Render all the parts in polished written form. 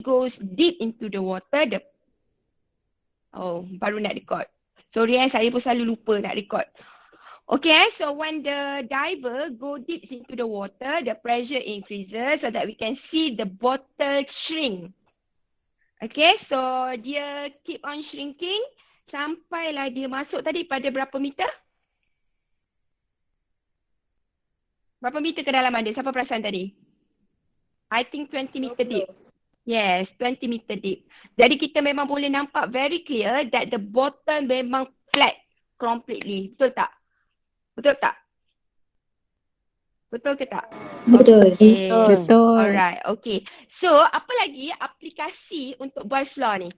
goes deep into the water, baru nak record. Sorry saya pun selalu lupa nak record. Okay, so when the diver go deep into the water, the pressure increases so that we can see the bottle shrink. Okay, so dia keep on shrinking sampailah dia masuk tadi pada berapa meter? Berapa meter kedalaman dia? Siapa perasan tadi? I think 20 meter deep. Yes, 20 meter deep. Jadi kita memang boleh nampak very clear that the bottom memang flat completely. Betul tak? Betul tak? Betul ke tak? Betul. Okay. Betul. Alright, okay. So, apa lagi aplikasi untuk Boyle's Law ni?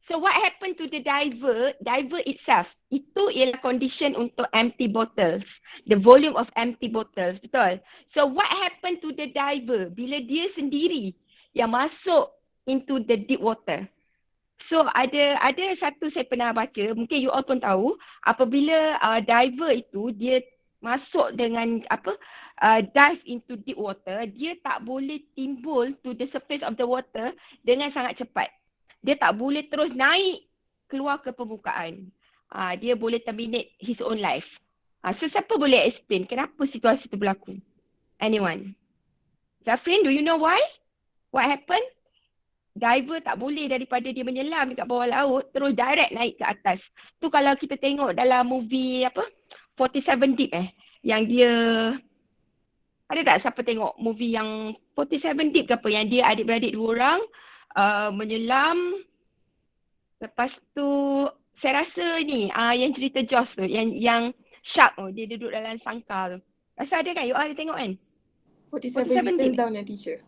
So what happened to the diver itself? Itu ialah condition untuk empty bottles. The volume of empty bottles, betul? So what happened to the diver bila dia sendiri yang masuk into the deep water? So ada satu saya pernah baca, mungkin you all pun tahu, apabila diver itu dia masuk dengan dive into deep water, dia tak boleh timbul to the surface of the water dengan sangat cepat. Dia tak boleh terus naik keluar ke permukaan. Dia boleh terminate his own life. So siapa boleh explain kenapa situasi itu berlaku? Anyone? Zafrin, do you know why? What happened? Diver tak boleh daripada dia menyelam dekat bawah laut terus direct naik ke atas. Tu kalau kita tengok dalam movie 47 Deep yang dia ada tak siapa tengok movie yang 47 Deep ke apa yang dia adik-beradik dua orang menyelam. Lepas tu saya rasa ni yang cerita Jaws tu yang shark tu dia duduk dalam sangkar tu. Rasa ada kan? You all ada tengok kan? 47 meters down ya teacher.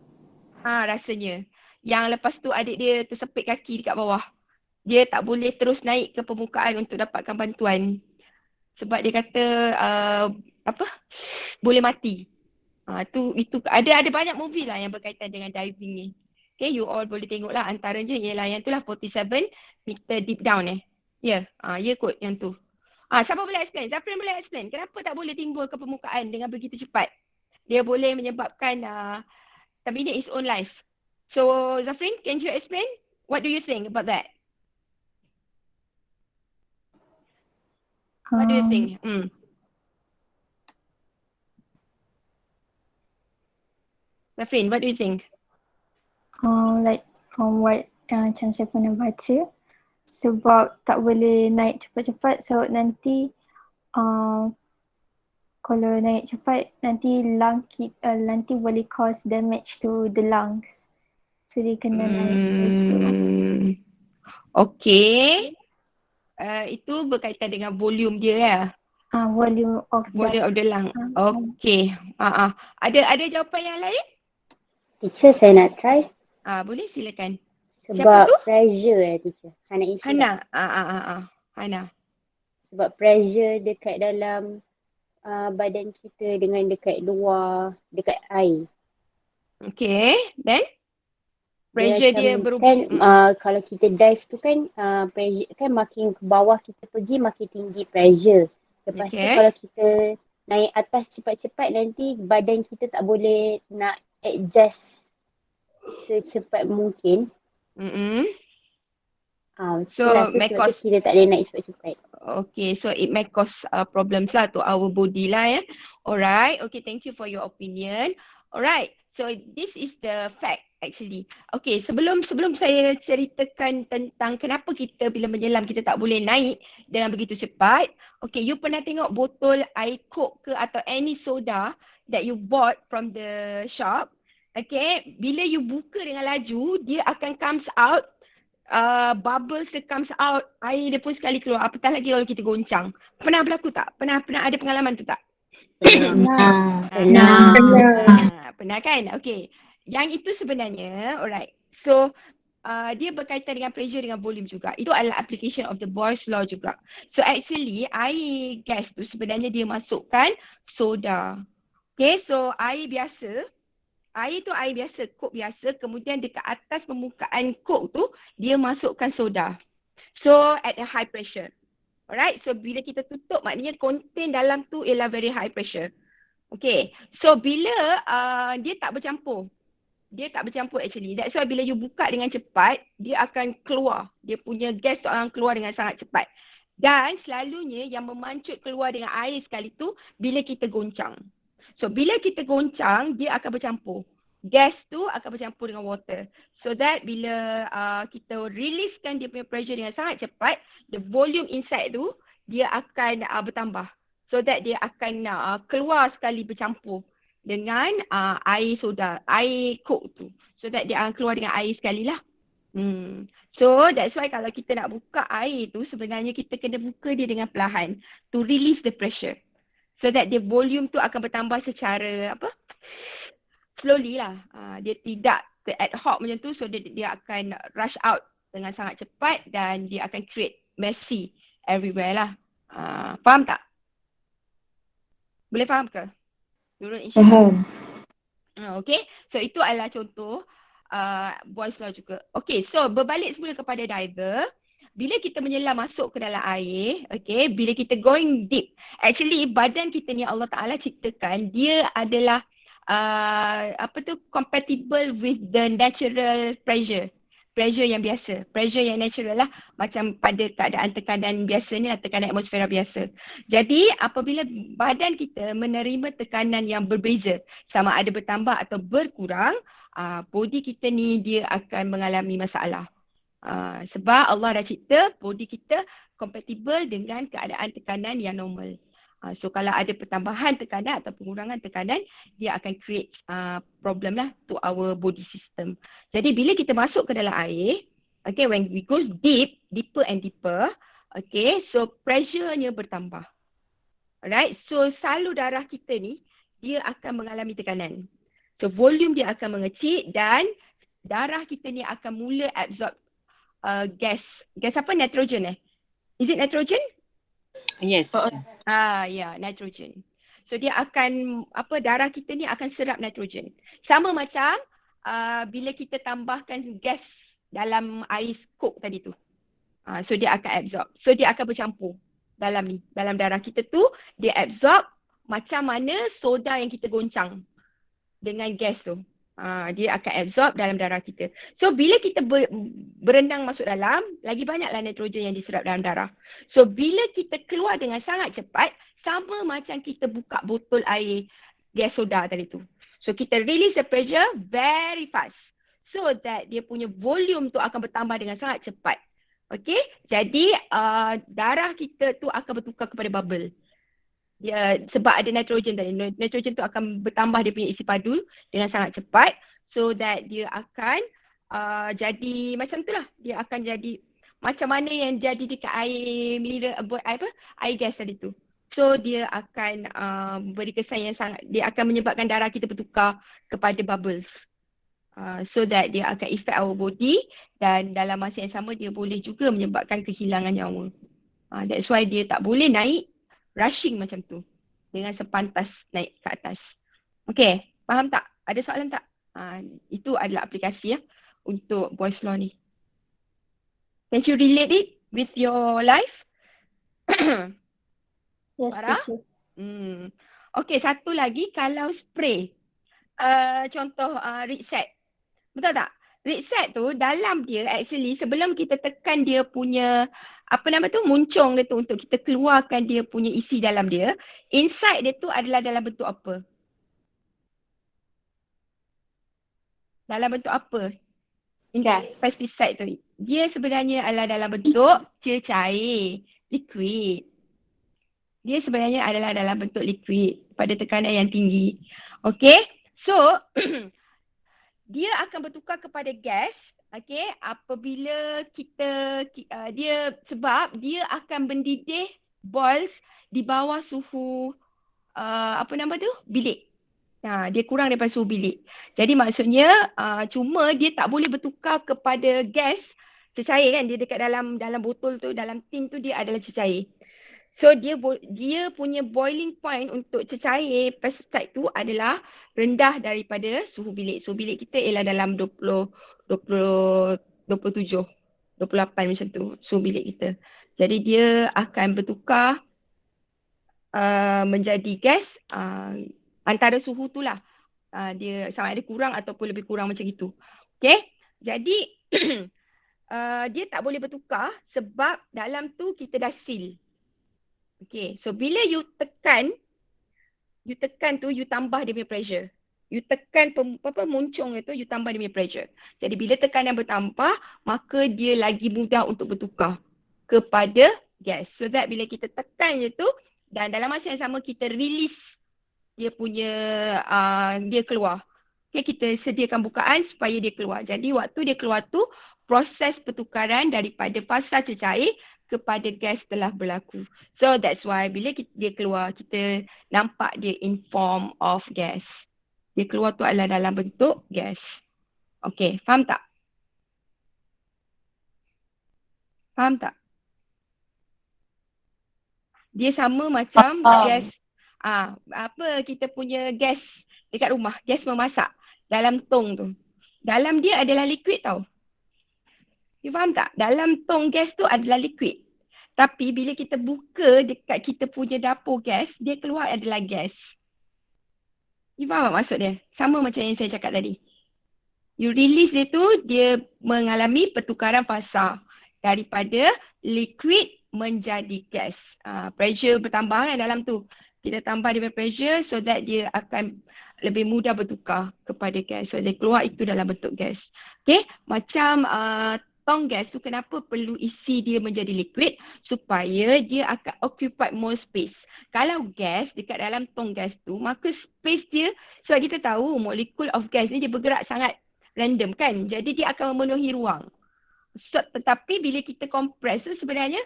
Rasanya. Yang lepas tu adik dia tersepit kaki dekat bawah. Dia tak boleh terus naik ke permukaan untuk dapatkan bantuan. Sebab dia kata boleh mati. Itu ada banyak movie lah yang berkaitan dengan diving ni. Okay, you all boleh tengok lah. Antaranya ialah yang tu lah 47 meter deep down Ya, ya kot yang tu. Siapa boleh explain? Zafrin boleh explain. Kenapa tak boleh timbul ke permukaan dengan begitu cepat? Dia boleh menyebabkan terminate his own life. So Zafrin, can you explain? What do you think about that? What do you think? Zafrin, what do you think? Like from what macam saya pernah baca, sebab tak boleh naik cepat-cepat, so nanti kalau naik cepat nanti nanti boleh cause damage to the lungs. So dia kena naik slow-slow. Okay. Itu berkaitan dengan volume dia ya. Volume of the lung. Okay. Ada jawapan yang lain? Teacher, saya nak try. Boleh silakan. Sebab pressure teacher. Hana. Hana. Sebab pressure dekat dalam badan kita dengan dekat luar, dekat air. Okay, then? Pressure dia berubah. Kan kalau kita dive tu kan pressure kan makin ke bawah kita pergi makin tinggi pressure. Lepas tu kalau kita naik atas cepat-cepat nanti badan kita tak boleh nak adjust secepat mungkin. So may cause kita tak boleh naik cepat-cepat. Okay, so it may cause problems lah to our body lah ya. Alright, okay, thank you for your opinion. Alright, so this is the fact actually. Okay, sebelum saya ceritakan tentang kenapa kita bila menyelam kita tak boleh naik dengan begitu cepat. Okay, you pernah tengok botol air coke ke atau any soda that you bought from the shop. Okay, bila you buka dengan laju, dia akan comes out, bubbles dia comes out, air dia pun sekali keluar. Apatah lagi kalau kita goncang. Pernah berlaku tak? Pernah ada pengalaman tu tak? Pernah kan? Okay. Yang itu sebenarnya, alright. So, dia berkaitan dengan pressure dengan volume juga. Itu adalah application of the Boyle's Law juga. So, actually, air gas tu sebenarnya dia masukkan soda. Okay, so air biasa, coke biasa, kemudian dekat atas permukaan coke tu, dia masukkan soda. So, at a high pressure. Alright, so bila kita tutup, maknanya contain dalam tu ialah very high pressure. Okay, so bila dia tak bercampur, Dia tak bercampur actually. That's why bila you buka dengan cepat, dia akan keluar. Dia punya gas tu akan keluar dengan sangat cepat. Dan selalunya yang memancut keluar dengan air sekali tu bila kita goncang. So bila kita goncang, dia akan bercampur. Gas tu akan bercampur dengan water. So that bila kita releasekan dia punya pressure dengan sangat cepat, the volume inside tu dia akan bertambah. So that dia akan keluar sekali bercampur dengan air soda, air coke tu. So that dia akan keluar dengan air sekali lah. So that's why kalau kita nak buka air tu, sebenarnya kita kena buka dia dengan perlahan to release the pressure. So that the volume tu akan bertambah secara slowly lah. Dia tidak ad hoc macam tu, so dia akan rush out dengan sangat cepat dan dia akan create messy everywhere lah. Faham tak? Boleh faham ke? Nurul, insyaAllah. Okay, so itu adalah contoh Boyle's law juga. Okay, so berbalik semula kepada diver. Bila kita menyelam masuk ke dalam air, okay, bila kita going deep, actually badan kita ni Allah Ta'ala ciptakan, dia adalah compatible with the natural pressure. Pressure yang biasa, pressure yang natural lah, macam pada keadaan tekanan biasa ni lah, tekanan atmosfera biasa. Jadi apabila badan kita menerima tekanan yang berbeza, sama ada bertambah atau berkurang, body kita ni dia akan mengalami masalah. Sebab Allah dah cipta body kita compatible dengan keadaan tekanan yang normal. So kalau ada pertambahan tekanan atau pengurangan tekanan, dia akan create problem lah to our body system. Jadi bila kita masuk ke dalam air, okay, when we go deeper and deeper, okay, so pressure-nya bertambah. Alright, so salur darah kita ni, dia akan mengalami tekanan. So volume dia akan mengecil dan darah kita ni akan mula absorb gas. Gas apa? Nitrogen Is it nitrogen? Yes. Ya, nitrogen. So dia akan, darah kita ni akan serap nitrogen. Sama macam bila kita tambahkan gas dalam air coke tadi tu. So dia akan absorb. So dia akan bercampur dalam ni. Dalam darah kita tu, dia absorb macam mana soda yang kita goncang dengan gas tu. Dia akan absorb dalam darah kita. So bila kita berenang masuk dalam, lagi banyaklah nitrogen yang diserap dalam darah. So bila kita keluar dengan sangat cepat, sama macam kita buka botol air gas soda tadi tu. So kita release the pressure very fast. So that dia punya volume tu akan bertambah dengan sangat cepat. Okay, jadi darah kita tu akan bertukar kepada bubble. Dia, sebab ada nitrogen tadi, nitrogen tu akan bertambah dia punya isi padu dengan sangat cepat, so that dia akan jadi macam tu lah. Dia akan jadi macam mana yang jadi dekat air mineral, air gas tadi tu. So dia akan beri kesan yang sangat, dia akan menyebabkan darah kita bertukar kepada bubbles. So that dia akan affect our body dan dalam masa yang sama dia boleh juga menyebabkan kehilangan nyawa. That's why dia tak boleh naik rushing macam tu dengan sepantas naik ke atas. Okay, faham tak? Ada soalan tak? Itu adalah aplikasi untuk Boyle's law ni. Can you relate it with your life? Yes, Farah? teacher. Okay, satu lagi kalau spray. Contoh Ritset. Betul tak? Ritset tu dalam dia actually sebelum kita tekan dia punya muncung dia tu untuk kita keluarkan dia punya isi dalam dia, inside dia tu adalah dalam bentuk apa? Dalam bentuk apa? Pesticide tu. Dia sebenarnya adalah dalam bentuk cair, liquid. Dia sebenarnya adalah dalam bentuk liquid pada tekanan yang tinggi. Okay? So, dia akan bertukar kepada gas. Okay, apabila sebab dia akan mendidih balls di bawah suhu bilik. Dia kurang daripada suhu bilik. Jadi maksudnya cuma dia tak boleh bertukar kepada gas cecair kan. Dia dekat dalam botol tu, dalam tin tu dia adalah cecair. So dia punya boiling point untuk cecair pesticide tu adalah rendah daripada suhu bilik. Suhu bilik kita ialah dalam 27, 28 macam tu suhu bilik kita. Jadi dia akan bertukar menjadi gas antara suhu tu lah. Dia sama ada kurang ataupun lebih kurang macam itu. Okay. Jadi dia tak boleh bertukar sebab dalam tu kita dah seal. Okay. So bila you tekan tu, you tambah dia punya pressure. You tekan muncung itu, you tambah dia punya pressure. Jadi bila tekanan bertambah, maka dia lagi mudah untuk bertukar kepada gas. So that bila kita tekan je tu, dan dalam masa yang sama kita release dia punya, dia keluar. Okay, kita sediakan bukaan supaya dia keluar. Jadi waktu dia keluar tu, proses pertukaran daripada fasa cecair kepada gas telah berlaku. So that's why bila dia keluar, kita nampak dia in form of gas. Dia keluar tu adalah dalam bentuk gas. Okay, faham tak? Faham tak? Dia sama macam gas, apa kita punya gas dekat rumah, gas memasak dalam tong tu. Dalam dia adalah liquid tau. You faham tak? Dalam tong gas tu adalah liquid. Tapi bila kita buka dekat kita punya dapur gas, dia keluar adalah gas. You faham tak maksud dia? Sama macam yang saya cakap tadi. You release dia tu, dia mengalami pertukaran fasa daripada liquid menjadi gas. Pressure bertambah kan dalam tu. Kita tambah dia pressure so that dia akan lebih mudah bertukar kepada gas. So dia keluar itu dalam bentuk gas. Okay, macam tong gas tu kenapa perlu isi dia menjadi liquid? Supaya dia akan occupy more space. Kalau gas dekat dalam tong gas tu, maka space dia, sebab kita tahu molekul of gas ni dia bergerak sangat random kan. Jadi dia akan memenuhi ruang. So, tetapi bila kita compress tu sebenarnya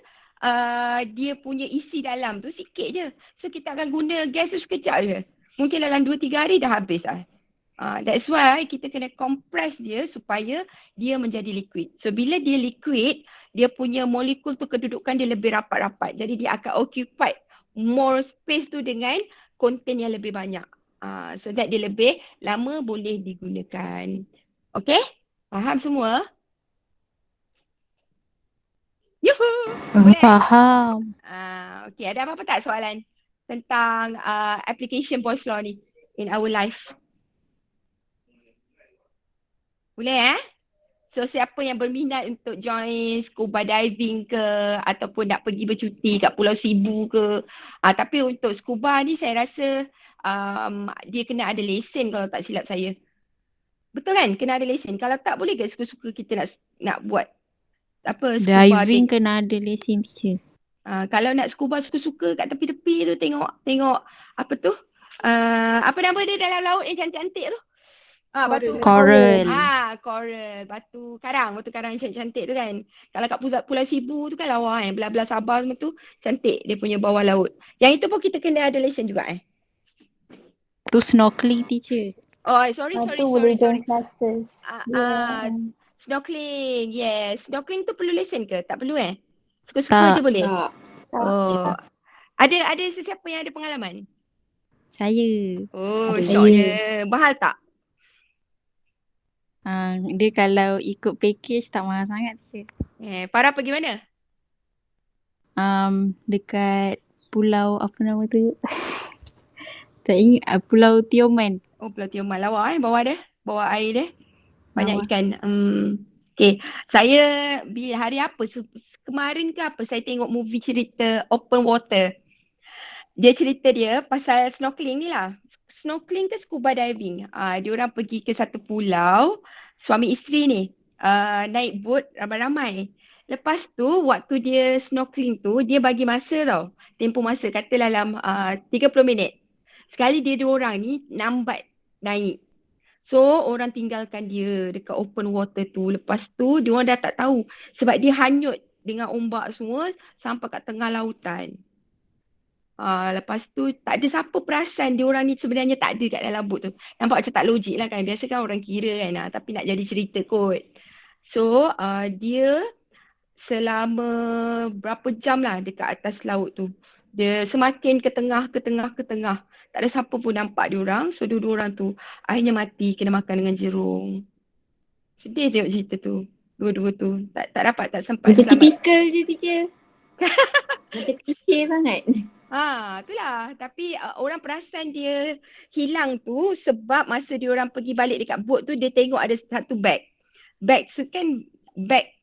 dia punya isi dalam tu sikit je. So kita akan guna gas tu sekejap je. Mungkin dalam 2-3 hari dah habis lah. That's why kita kena compress dia supaya dia menjadi liquid. So bila dia liquid, dia punya molekul tu kedudukan dia lebih rapat-rapat. Jadi dia akan occupy more space tu dengan content yang lebih banyak. So that dia lebih lama boleh digunakan. Okay? Faham semua? Yuhu! Boleh? Faham. Okay, ada apa-apa tak soalan tentang application Boyle's Law ni in our life? Boleh So siapa yang berminat untuk join scuba diving ke ataupun nak pergi bercuti kat Pulau Sibu ke. Tapi untuk scuba ni saya rasa dia kena ada lesen kalau tak silap saya. Betul kan? Kena ada lesen. Kalau tak boleh ke suka-suka kita nak buat apa scuba Diving kena ada lesen teacher. Kalau nak scuba suka-suka kat tepi-tepi tu tengok apa tu? Apa nama dia dalam laut yang cantik-cantik tu? Batu Coral. Coral. Batu karang yang cantik-cantik tu kan. Kalau kat pusat Pulau Sibu tu kan lawa kan. Belah-belah Sabah semua tu cantik dia punya bawah laut. Yang itu pun kita kena ada lesen juga Tu snorkeling teacher. Oh, sorry. Tu boleh join classes. Snorkeling, yes. Snorkeling tu perlu lesen ke? Tak perlu Suka-suka Tak. je boleh? Tak. Oh. Ada sesiapa yang ada pengalaman? Saya. Oh, Ada. syoknya. Mahal tak? Dia kalau ikut package tak mahal sangat teacher. Farah pergi mana? Dekat pulau apa nama tu? Tak ingat. Pulau Tioman. Oh, Pulau Tioman. Lawa bawah air dia. Banyak Lawa. ikan. Okay. Saya hari apa? Kemarin ke apa? Saya tengok movie cerita Open Water. Dia cerita dia pasal snorkeling ni lah. Snorkeling ke scuba diving. Diorang pergi ke satu pulau. Suami isteri ni. Naik boat ramai-ramai. Lepas tu waktu dia snorkeling tu, dia bagi masa tau. Tempoh masa katalah dalam 30 minit. Sekali dia dua orang ni lambat naik. So orang tinggalkan dia dekat open water tu. Lepas tu dia orang dah tak tahu. Sebab dia hanyut dengan ombak semua sampai kat tengah lautan. Lepas tu tak ada siapa perasan dia orang ni sebenarnya tak ada kat dalam boat tu. Nampak macam tak logik lah kan. Biasa kan orang kira kan. Tapi nak jadi cerita kot. So dia selama berapa jam lah dekat atas laut tu. Dia semakin ke tengah. Tak ada siapa pun nampak diorang. So dua-dua orang tu akhirnya mati kena makan dengan jerung. Sedih tengok cerita tu. Dua-dua tu tak sempat Macam selamat. typical je teacher. Macam klise sangat. Itulah. Tapi orang perasan dia hilang tu sebab masa dia orang pergi balik dekat boat tu dia tengok ada satu bag. Bag tu kan bag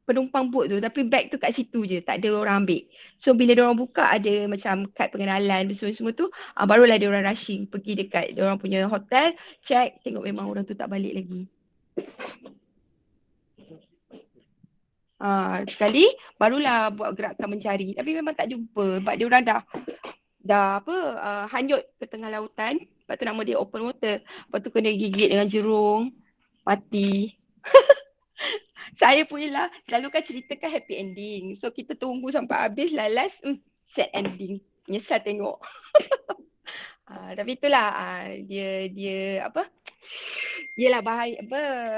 penumpang boat tu, tapi bag tu kat situ je, tak ada orang ambil. So bila dia orang buka ada macam kad pengenalan semua tu, barulah dia orang rushing pergi dekat dia orang punya hotel, check tengok memang orang tu tak balik lagi. Sekali barulah buat gerakan mencari, tapi memang tak jumpa sebab dia orang dah hanyut ke tengah lautan. Lepas tu nama dia open water. Lepas tu kena gigit dengan jerung, mati. Saya punya lah selalu kan ceritakan happy ending. So kita tunggu sampai habis, last sad ending. Menyesal tengok. Tapi itulah dia apa? Yelah bahaya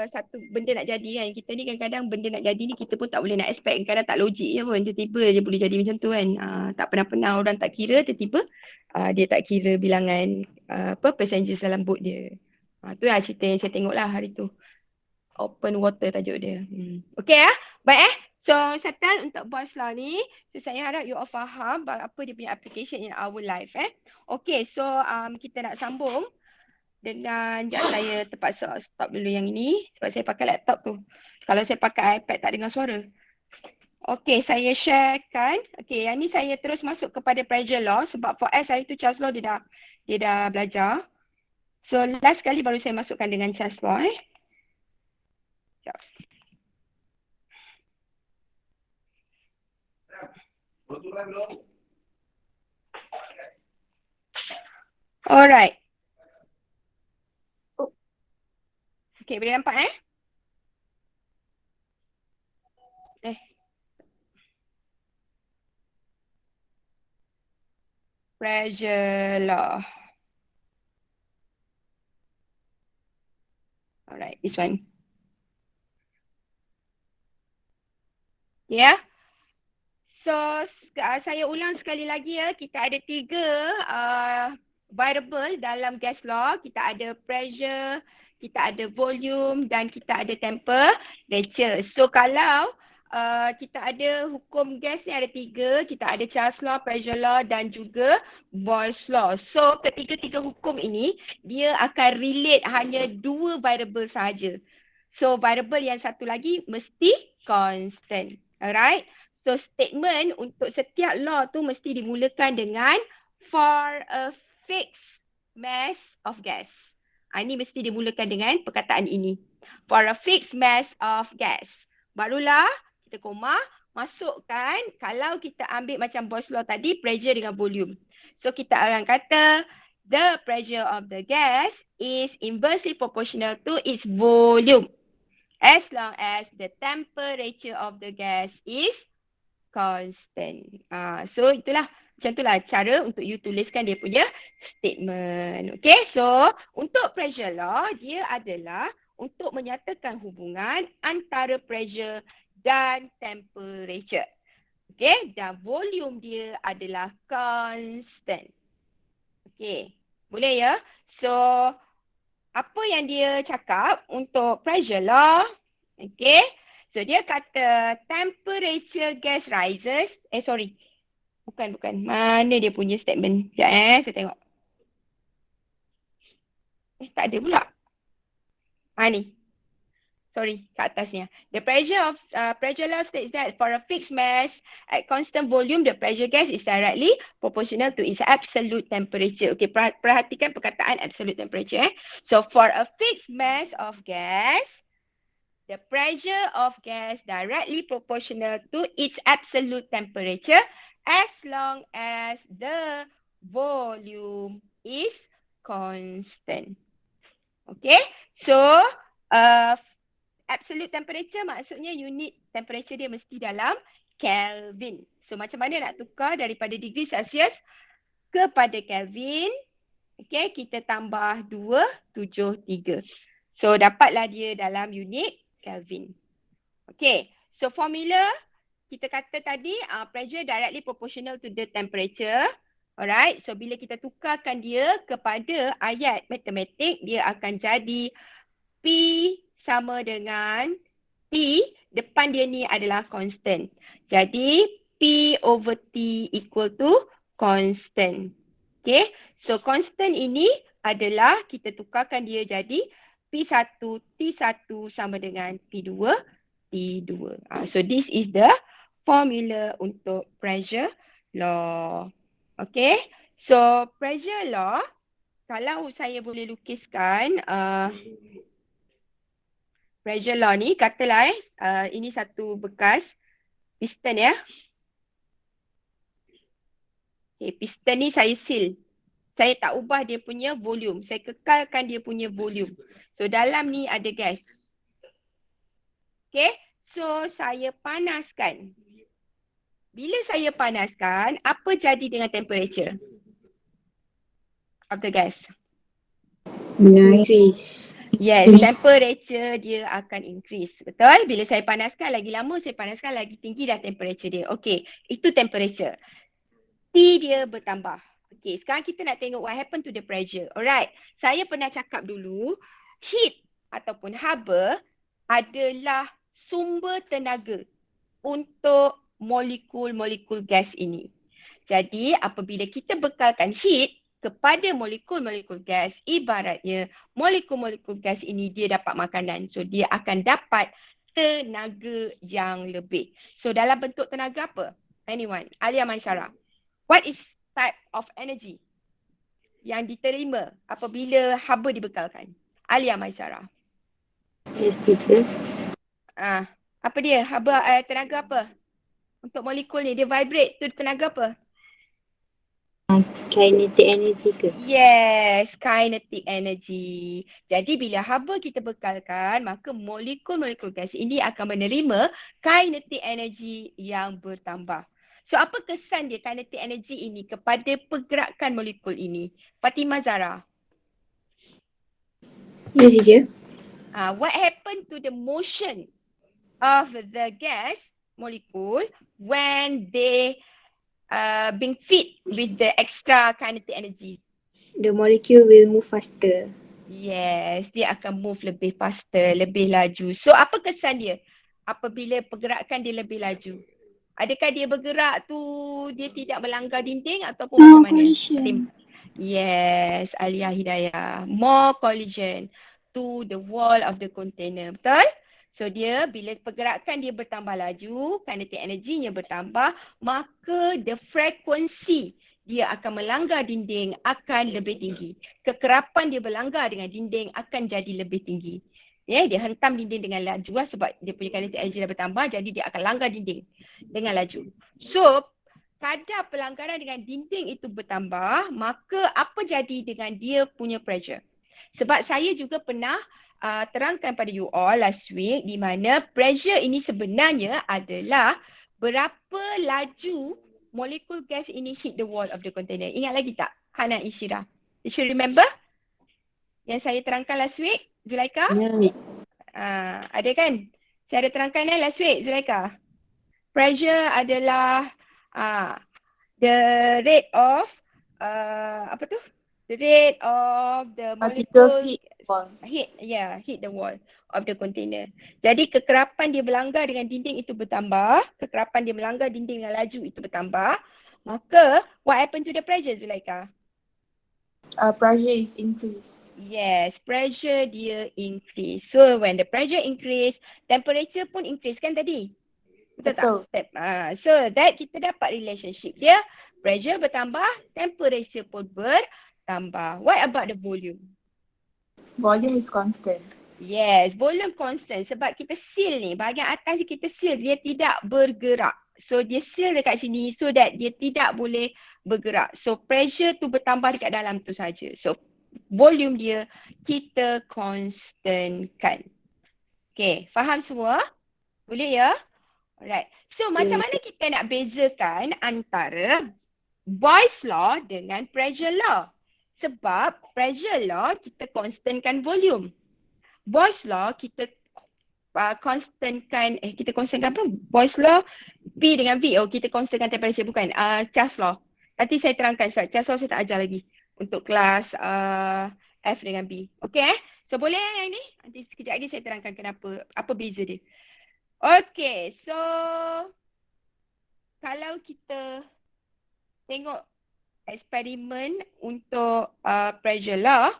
satu benda nak jadi kan. Kita ni kadang-kadang benda nak jadi ni kita pun tak boleh nak expect. Kadang tak logik je pun. Tiba-tiba je boleh jadi macam tu kan. Tak pernah orang tak kira, tiba-tiba dia tak kira bilangan passengers dalam boat dia. Tu lah cerita yang saya tengok lah hari tu. Open water tajuk dia. Okay baik So settle untuk boss law ni. So saya harap you all faham apa dia punya application in our life Okay, so kita nak sambung dengan saya terpaksa stop dulu yang ini sebab saya pakai laptop tu. Kalau saya pakai iPad tak dengar suara. Okay, saya sharekan. Okay, yang ni saya terus masuk kepada pressure law sebab for S hari tu Charles Law dia dah belajar. So last kali baru saya masukkan dengan Charles Law Sekejap. Alright. Okay, boleh nampak pressure law. Alright, this one. Yeah. So saya ulang sekali lagi kita ada 3 variable dalam gas law. Kita ada pressure, kita ada volume dan kita ada temperature. So kalau kita ada hukum gas ni ada 3, kita ada Charles law, pressure law dan juga Boyle's law. So ketiga-tiga hukum ini dia akan relate hanya 2 variable sahaja. So variable yang satu lagi mesti constant. Alright. So statement untuk setiap law tu mesti dimulakan dengan for a fixed mass of gas. Ini mesti dimulakan dengan perkataan ini. For a fixed mass of gas. Barulah kita koma masukkan kalau kita ambil macam Boyle's law tadi pressure dengan volume. So kita akan kata the pressure of the gas is inversely proportional to its volume as long as the temperature of the gas is constant. So itulah macam itulah cara untuk you tuliskan dia punya statement. Okay, so untuk pressure law dia adalah untuk menyatakan hubungan antara pressure dan temperature. Okay, dan volume dia adalah constant. Okay, boleh ya? So apa yang dia cakap untuk pressure law? Okay. So dia kata temperature gas rises. Bukan. Mana dia punya statement? Sekejap saya tengok. Tak ada pula. Ni. Sorry, kat atasnya. The pressure law states that for a fixed mass at constant volume, the pressure gas is directly proportional to its absolute temperature. Okay, perhatikan perkataan absolute temperature. So for a fixed mass of gas, the pressure of gas directly proportional to its absolute temperature as long as the volume is constant. Okay, so absolute temperature maksudnya unit temperature dia mesti dalam Kelvin. So macam mana nak tukar daripada degree Celsius kepada Kelvin? Okay, kita tambah 273. So dapatlah dia dalam unit Kelvin. Okay, so formula kita kata tadi pressure directly proportional to the temperature. Alright, so bila kita tukarkan dia kepada ayat matematik, dia akan jadi P sama dengan T, depan dia ni adalah constant. Jadi P over T equal to constant. Okay, so constant ini adalah kita tukarkan dia jadi P1, T1 sama dengan P2, T2. So this is the formula untuk pressure law. Okay, so pressure law, kalau saya boleh lukiskan pressure law ni, katalah ini satu bekas piston ya. Okay, piston ni saya seal. Saya tak ubah dia punya volume. Saya kekalkan dia punya volume. So dalam ni ada gas. Okay, so saya panaskan. Bila saya panaskan, apa jadi dengan temperature of the gas? Increase. Yes, temperature dia akan increase. Betul? Bila saya panaskan, lagi lama saya panaskan, lagi tinggi dah temperature dia. Okay, itu temperature. T dia bertambah. Okay, sekarang kita nak tengok what happen to the pressure. Alright, saya pernah cakap dulu, heat ataupun haba adalah sumber tenaga untuk molekul-molekul gas ini. Jadi, apabila kita bekalkan heat kepada molekul-molekul gas, ibaratnya molekul-molekul gas ini dia dapat makanan. So, dia akan dapat tenaga yang lebih. So, dalam bentuk tenaga apa? Anyone? Alia Maisara. What is type of energy yang diterima apabila haba dibekalkan? Alia Maisara. Yes, teacher. Apa dia? Haba tenaga apa? Untuk molekul ni dia vibrate tu tenaga apa? Kinetic energy ke? Yes, kinetic energy. Jadi bila haba kita bekalkan, maka molekul-molekul gas ini akan menerima kinetic energy yang bertambah. So apa kesan dia kinetic energy ini kepada pergerakan molekul ini? Fatimah Zara. Yes, teacher. What happened to the motion of the gas molecule when they being fed with the extra kinetic energy? The molecule will move faster. Yes, dia akan move lebih faster, lebih laju. So apa kesan dia apabila pergerakan dia lebih laju? Adakah dia bergerak tu dia tidak melanggar dinding ataupun macam mana? Collision. Yes, Alia Hidayah. More collision to the wall of the container. Betul? So dia bila pergerakan dia bertambah laju, kinetic energinya bertambah, maka the frequency dia akan melanggar dinding akan lebih tinggi. Kekerapan dia berlanggar dengan dinding akan jadi lebih tinggi. Ya, dia hentam dinding dengan laju lah sebab dia punya kinetic energy dah bertambah, jadi dia akan langgar dinding dengan laju. So, kadar pelanggaran dengan dinding itu bertambah, maka apa jadi dengan dia punya pressure? Sebab saya juga pernah terangkan pada you all last week di mana pressure ini sebenarnya adalah berapa laju molekul gas ini hit the wall of the container. Ingat lagi tak, Hana Ishira? Did you remember? Yang saya terangkan last week, Zulaika? Ada kan? Saya ada terangkan last week, Zulaika. Pressure adalah the rate of apa tu? The rate of the molecule hit the wall of the container. Jadi kekerapan dia melanggar dengan dinding itu bertambah, kekerapan dia melanggar dinding dengan laju itu bertambah. Maka what happen to the pressure, Zulaika? Pressure is increase. Yes, pressure dia increase. So when the pressure increase, temperature pun increase kan tadi? Betul tak? So that kita dapat relationship dia, pressure bertambah, temperature pun bertambah. What about the volume? Volume is constant. Yes, volume constant sebab kita seal ni, bahagian atas kita seal, dia tidak bergerak. So dia seal dekat sini so that dia tidak boleh bergerak. So pressure tu bertambah dekat dalam tu saja. So volume dia kita constantkan. Okay, faham semua? Boleh ya? Alright. So macam mana kita nak bezakan antara Boyle's law dengan pressure law? Sebab pressure law kita constantkan volume. Boyle's law kita constantkan apa? Boyle's law P dengan V. Oh, kita constantkan temperature bukan. Charles law. Nanti saya terangkan sebab Charles law saya tak ajar lagi untuk kelas F dengan B. Okay So boleh yang ni? Nanti sekejap lagi saya terangkan kenapa, apa beza dia. Okay, so kalau kita tengok eksperimen untuk pressure law.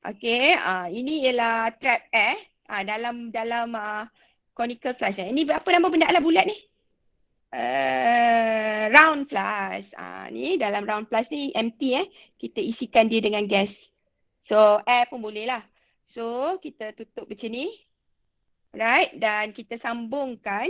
Okay, ini ialah trap air dalam conical flask. Ini apa nama benda alam bulat ni? Round flask. Ni dalam round flask ni empty kita isikan dia dengan gas. So air pun boleh lah. So kita tutup macam ni. Right, dan kita sambungkan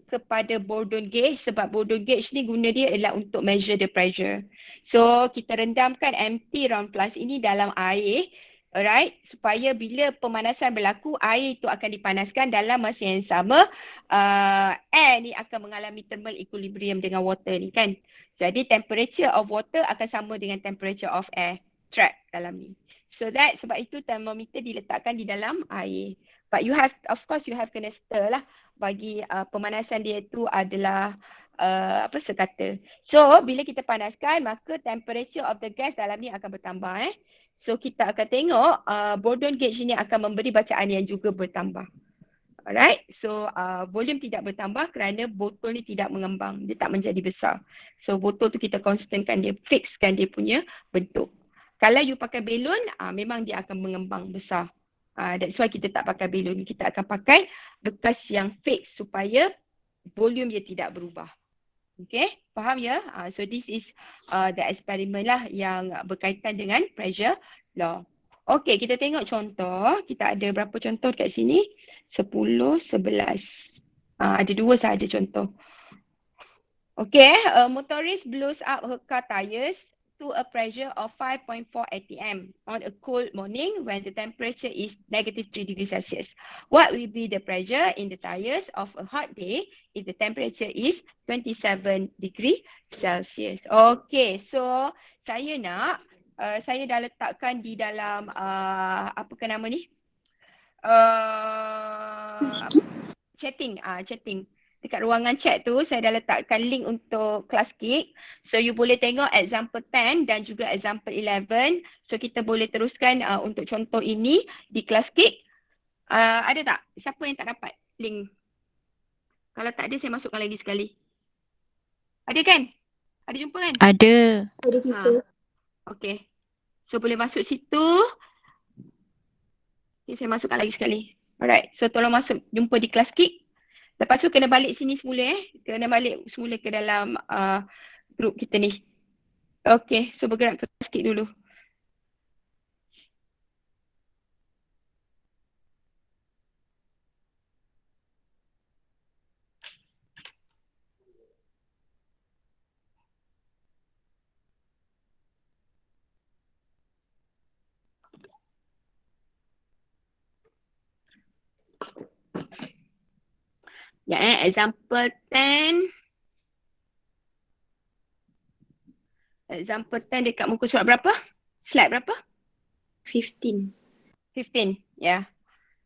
kepada Bourdon gauge sebab Bourdon gauge ni guna dia adalah untuk measure the pressure. So kita rendamkan empty round flask ini dalam air, alright, supaya bila pemanasan berlaku air itu akan dipanaskan dalam masa yang sama air ni akan mengalami thermal equilibrium dengan water ni kan. Jadi temperature of water akan sama dengan temperature of air trap dalam ni. So that sebab itu thermometer diletakkan di dalam air. But you have, of course you have kena stir lah bagi pemanasan dia tu adalah sekata. So bila kita panaskan maka temperature of the gas dalam ni akan bertambah So kita akan tengok Bourdon gauge ini akan memberi bacaan yang juga bertambah. Alright, so volume tidak bertambah kerana botol ni tidak mengembang, dia tak menjadi besar. So botol tu kita constantkan dia, fixkan dia punya bentuk. Kalau you pakai belon, memang dia akan mengembang besar. That's why kita tak pakai belon. Kita akan pakai bekas yang fix supaya volume dia tidak berubah. Okay, faham ya? So this is the experiment lah yang berkaitan dengan pressure law. Okay, kita tengok contoh. Kita ada berapa contoh kat sini? 10, 11. Ada 2 sahaja contoh. Okay, a motorist blows up her car tires to a pressure of 5.4 atm on a cold morning when the temperature is -3 degrees Celsius. What will be the pressure in the tires of a hot day if the temperature is 27 degree Celsius? Okay, so saya nak, saya dah letakkan di dalam, apa ke nama ni? Chatting. Dekat ruangan chat tu saya dah letakkan link untuk kelas KIK. So you boleh tengok example 10 dan juga example 11. So kita boleh teruskan untuk contoh ini di kelas KIK. Ada tak? Siapa yang tak dapat link? Kalau tak ada saya masukkan lagi sekali. Ada kan? Ada jumpa kan? Ada. Ada teacher. Okay. So boleh masuk situ. Okay, saya masukkan lagi sekali. Alright. So tolong masuk jumpa di kelas KIK. Lepas tu kena balik sini semula Kena balik semula ke dalam grup kita ni. Okay, so bergerak ke sikit dulu. Ya, example 10. Example 10 dekat muka surat berapa? Slide berapa? 15. 15, ya.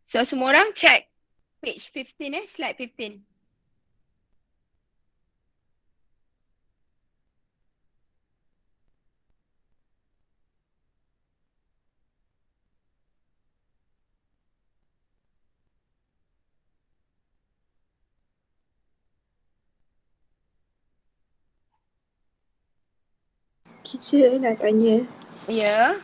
So semua orang check page 15 slide 15. Teacher nak tanya, Ya,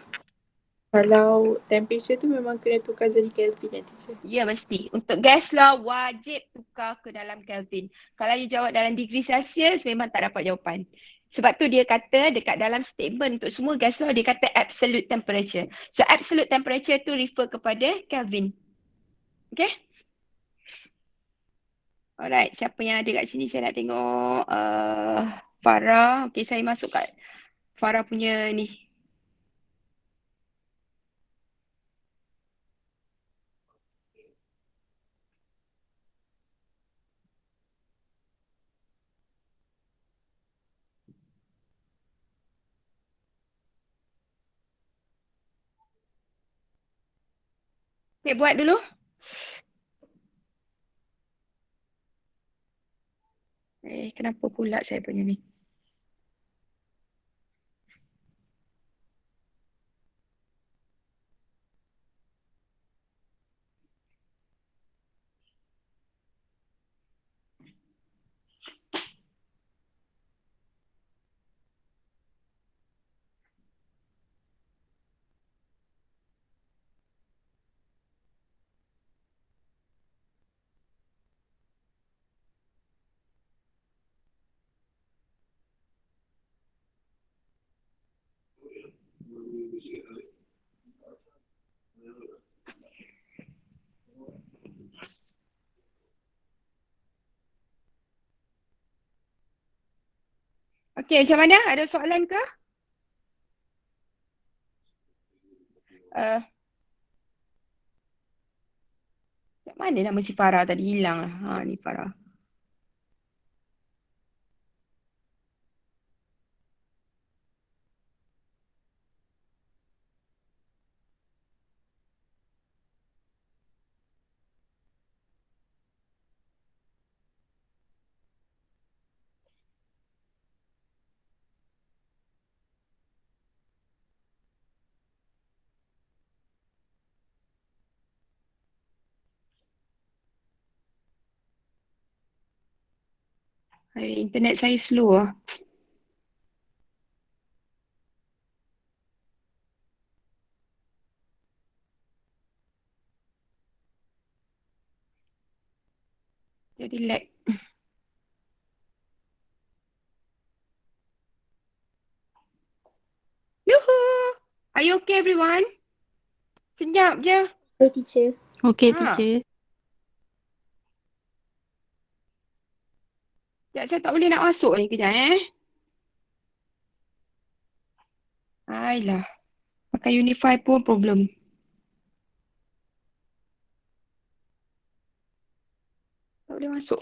kalau temperature tu memang kena tukar jadi Kelvin teacher? ya mesti. Untuk gas law wajib tukar ke dalam Kelvin. Kalau you jawab dalam degree Celsius memang tak dapat jawapan. Sebab tu dia kata dekat dalam statement untuk semua gas law dia kata absolute temperature. So absolute temperature tu refer kepada Kelvin. Okay? Alright, siapa yang ada kat sini saya nak tengok. Farah. Okay, saya masuk kat Farah punya ni. Okay, buat dulu. Kenapa pula saya punya ni? Okay, macam mana? Ada soalan ke? Uh, mana nama si Farah tadi? Hilang lah. Ha, ni Farah. Internet saya slow lah. Jadi lag. Yuhu! Are you okay everyone? Senyap je. Okay, teacher. Okay, Ha. teacher. Sekejap, saya tak boleh nak masuk ni kejap Ailah. Pakai Unify pun problem. Tak boleh masuk.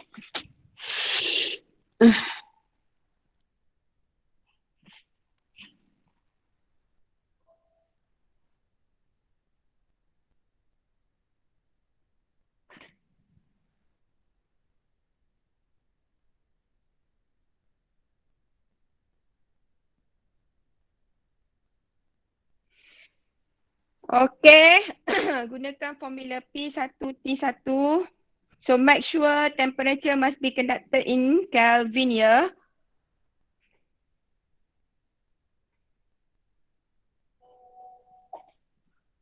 Okay. Gunakan formula P1T1. So make sure temperature must be conducted in Kelvin ya.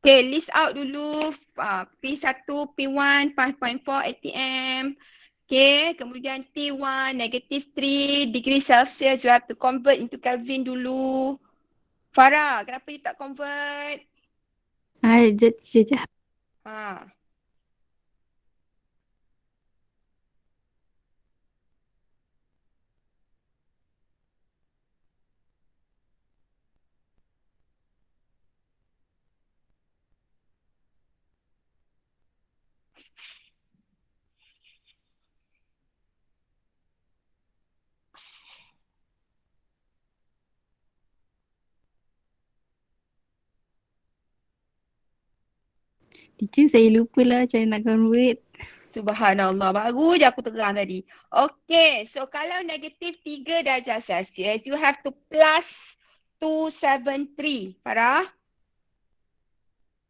Okay, list out dulu P1, P1, 5.4 atm. Okay, kemudian T1, negative 3 degree Celsius. You have to convert into Kelvin dulu. Farah, kenapa you tak convert? Teacher. Ha. Teacher, saya lupa lah macam nak convert. Subhanallah, baru je aku terang tadi. Okay, so kalau negatif 3 darjah Celsius, you have to plus 273. Farah?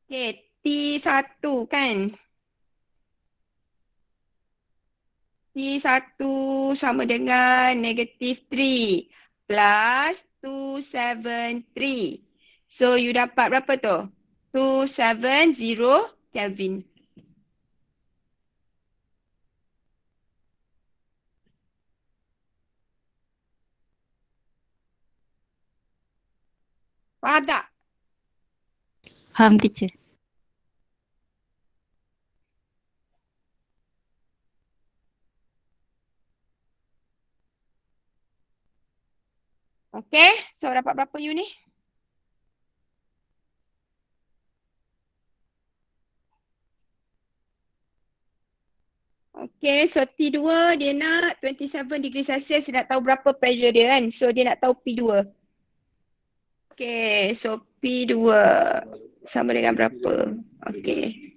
Okay, T1 kan? T1 sama dengan negatif 3 plus 273. So, you dapat berapa tu? 270 Kelvin. Faham tak? Faham, teacher. Okay, so dapat berapa you ni? Okay, so T2 dia nak 27 degree Celsius, dia nak tahu berapa pressure dia kan. So dia nak tahu P2. Okay, so P2 sama dengan berapa? Okay.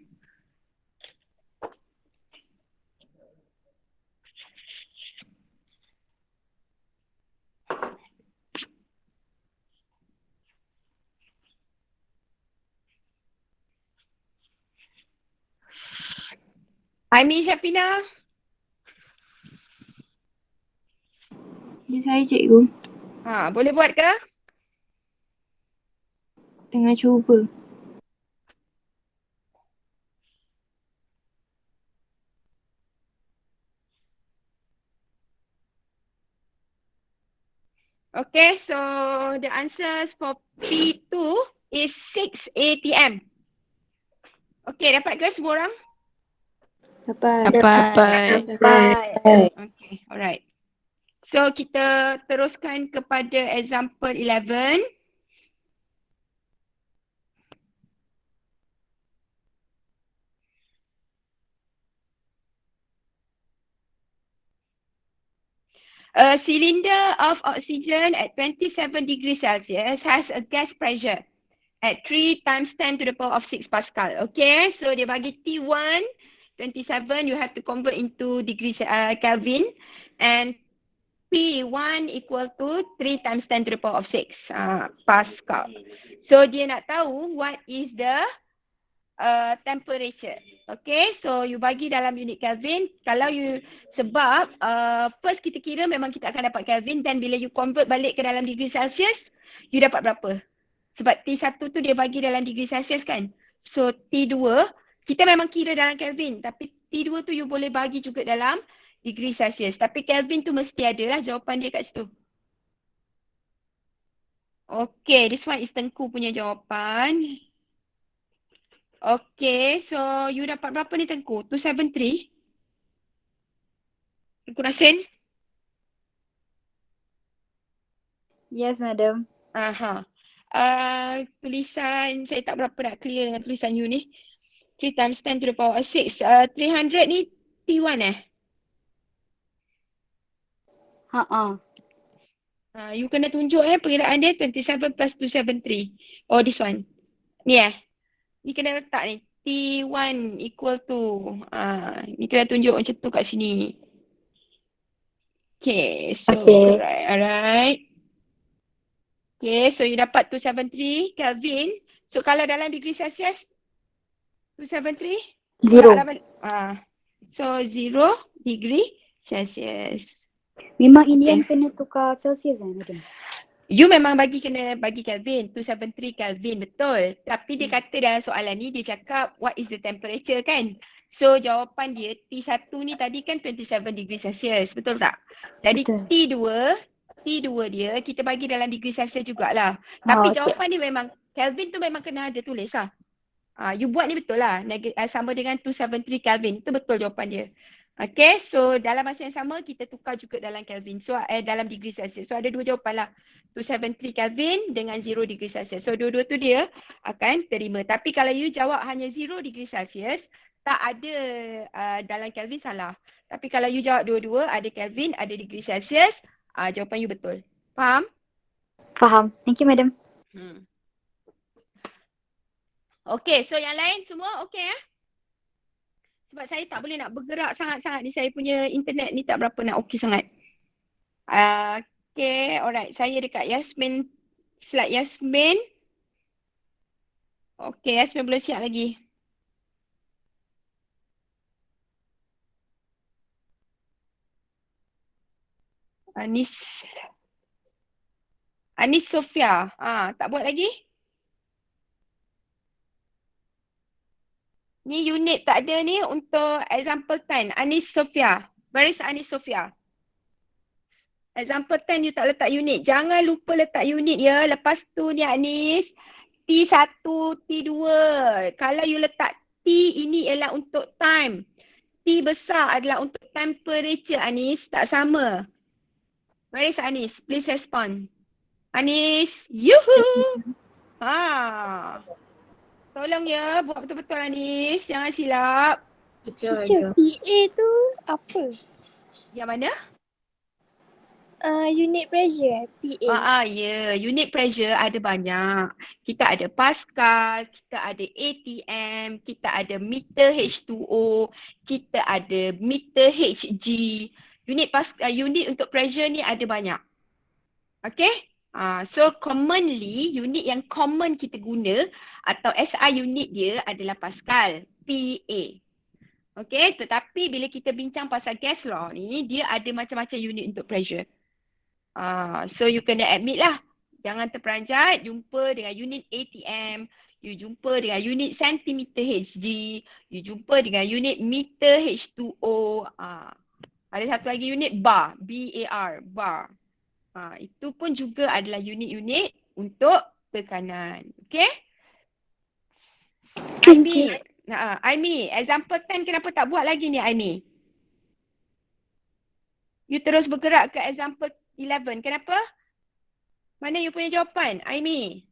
Aimi Syafina. Ni saya cikgu. Boleh buat ke? Tengah cuba. Okay, so the answers for P2 is 6 atm. Okay, dapat ke semua orang? Dapat. Dapat. Okay, alright. So kita teruskan kepada example 11. A cylinder of oxygen at 27 degrees Celsius has a gas pressure at 3 times 10 to the power of 6 Pascal. Okay, so dia bagi T1, 27, you have to convert into degrees Kelvin, and P1 equal to 3 times 10 to the power of 6 Pascal. So dia nak tahu what is the temperature. Okay, so you bagi dalam unit Kelvin. Kalau you, sebab first kita kira memang kita akan dapat Kelvin, then bila you convert balik ke dalam degree Celsius, you dapat berapa? Sebab T1 tu dia bagi dalam degree Celsius kan. So T2, kita memang kira dalam Kelvin, tapi T2 tu you boleh bagi juga dalam degree Celsius. Tapi Kelvin tu mesti ada lah jawapan dia kat situ. Okay, this one is Tengku punya jawapan. Okay, so you dapat berapa ni Tengku? 273? Tengku Rasin? Yes, madam. Aha. Tulisan saya tak berapa nak clear dengan tulisan you ni. 3 times 10 to the power of 6. 300 ni T1 You kena tunjuk perkiraan dia 27 plus 273. Oh, this one. Ni Ni kena letak ni. T1 equal to. Ni kena tunjuk macam tu kat sini. Okay, so Okay. alright. Okay, so you dapat 273 Kelvin. So kalau dalam degree Celsius, 273? Zero. So 0 degree Celsius. Memang ini Okay. yang kena tukar Celsius madam? You memang kena bagi Kelvin, 273 Kelvin, betul. Tapi dia kata dalam soalan ni, dia cakap what is the temperature kan? So jawapan dia, T1 ni tadi kan 27 degree Celsius, betul tak? Jadi Betul. T2 dia kita bagi dalam degree Celsius jugalah. Tapi okay. jawapan dia memang, Kelvin tu memang kena ada tulis lah. You buat ni betul lah, sama dengan 273 Kelvin, itu betul jawapan dia. Okay, so dalam masa yang sama kita tukar juga dalam Kelvin, so dalam degree Celsius. So ada dua jawapan lah, 273 Kelvin dengan 0 degree Celsius. So dua-dua tu dia akan terima. Tapi kalau you jawab hanya 0 degree Celsius, tak ada dalam Kelvin, salah. Tapi kalau you jawab dua-dua, ada Kelvin, ada degree Celsius, jawapan you betul. Faham? Faham. Thank you madam. Okay, so yang lain semua okay Sebab saya tak boleh nak bergerak sangat-sangat ni, saya punya internet ni tak berapa nak okey sangat. Okay, alright. Saya dekat Yasmin, slide Yasmin. Okay, Yasmin belum siap lagi. Anis Sofia. Tak buat lagi? Ni unit tak ada ni untuk example 10. Anis Sofia. Where is Anis Sofia? Example 10 you tak letak unit. Jangan lupa letak unit ya. Lepas tu ni Anis. T1, T2. Kalau you letak T ini ialah untuk time. T besar adalah untuk temperature Anis. Tak sama. Where is Anis? Please respond. Anis. Yuhu. Tolong ya, buat betul-betul Anis. Jangan silap. Teacher, PA tu apa? Yang mana? Unit pressure, PA. Ya. Unit pressure ada banyak. Kita ada Pascal, kita ada ATM, kita ada meter H2O, kita ada meter Hg. Unit untuk pressure ni ada banyak. Okay? So commonly, unit yang common kita guna atau SI unit dia adalah Pascal, PA. Okay, tetapi bila kita bincang pasal gas law ni, dia ada macam-macam unit untuk pressure. So you kena admit lah, jangan terperanjat, jumpa dengan unit ATM, you jumpa dengan unit centimeter Hg, you jumpa dengan unit meter H2O. Ada satu lagi unit bar, BAR, bar. Itu pun juga adalah unit-unit untuk tekanan. Okay? Aimi, example 10 kenapa tak buat lagi ni Aimi? You terus bergerak ke example 11. Kenapa? Mana you punya jawapan, Aimi?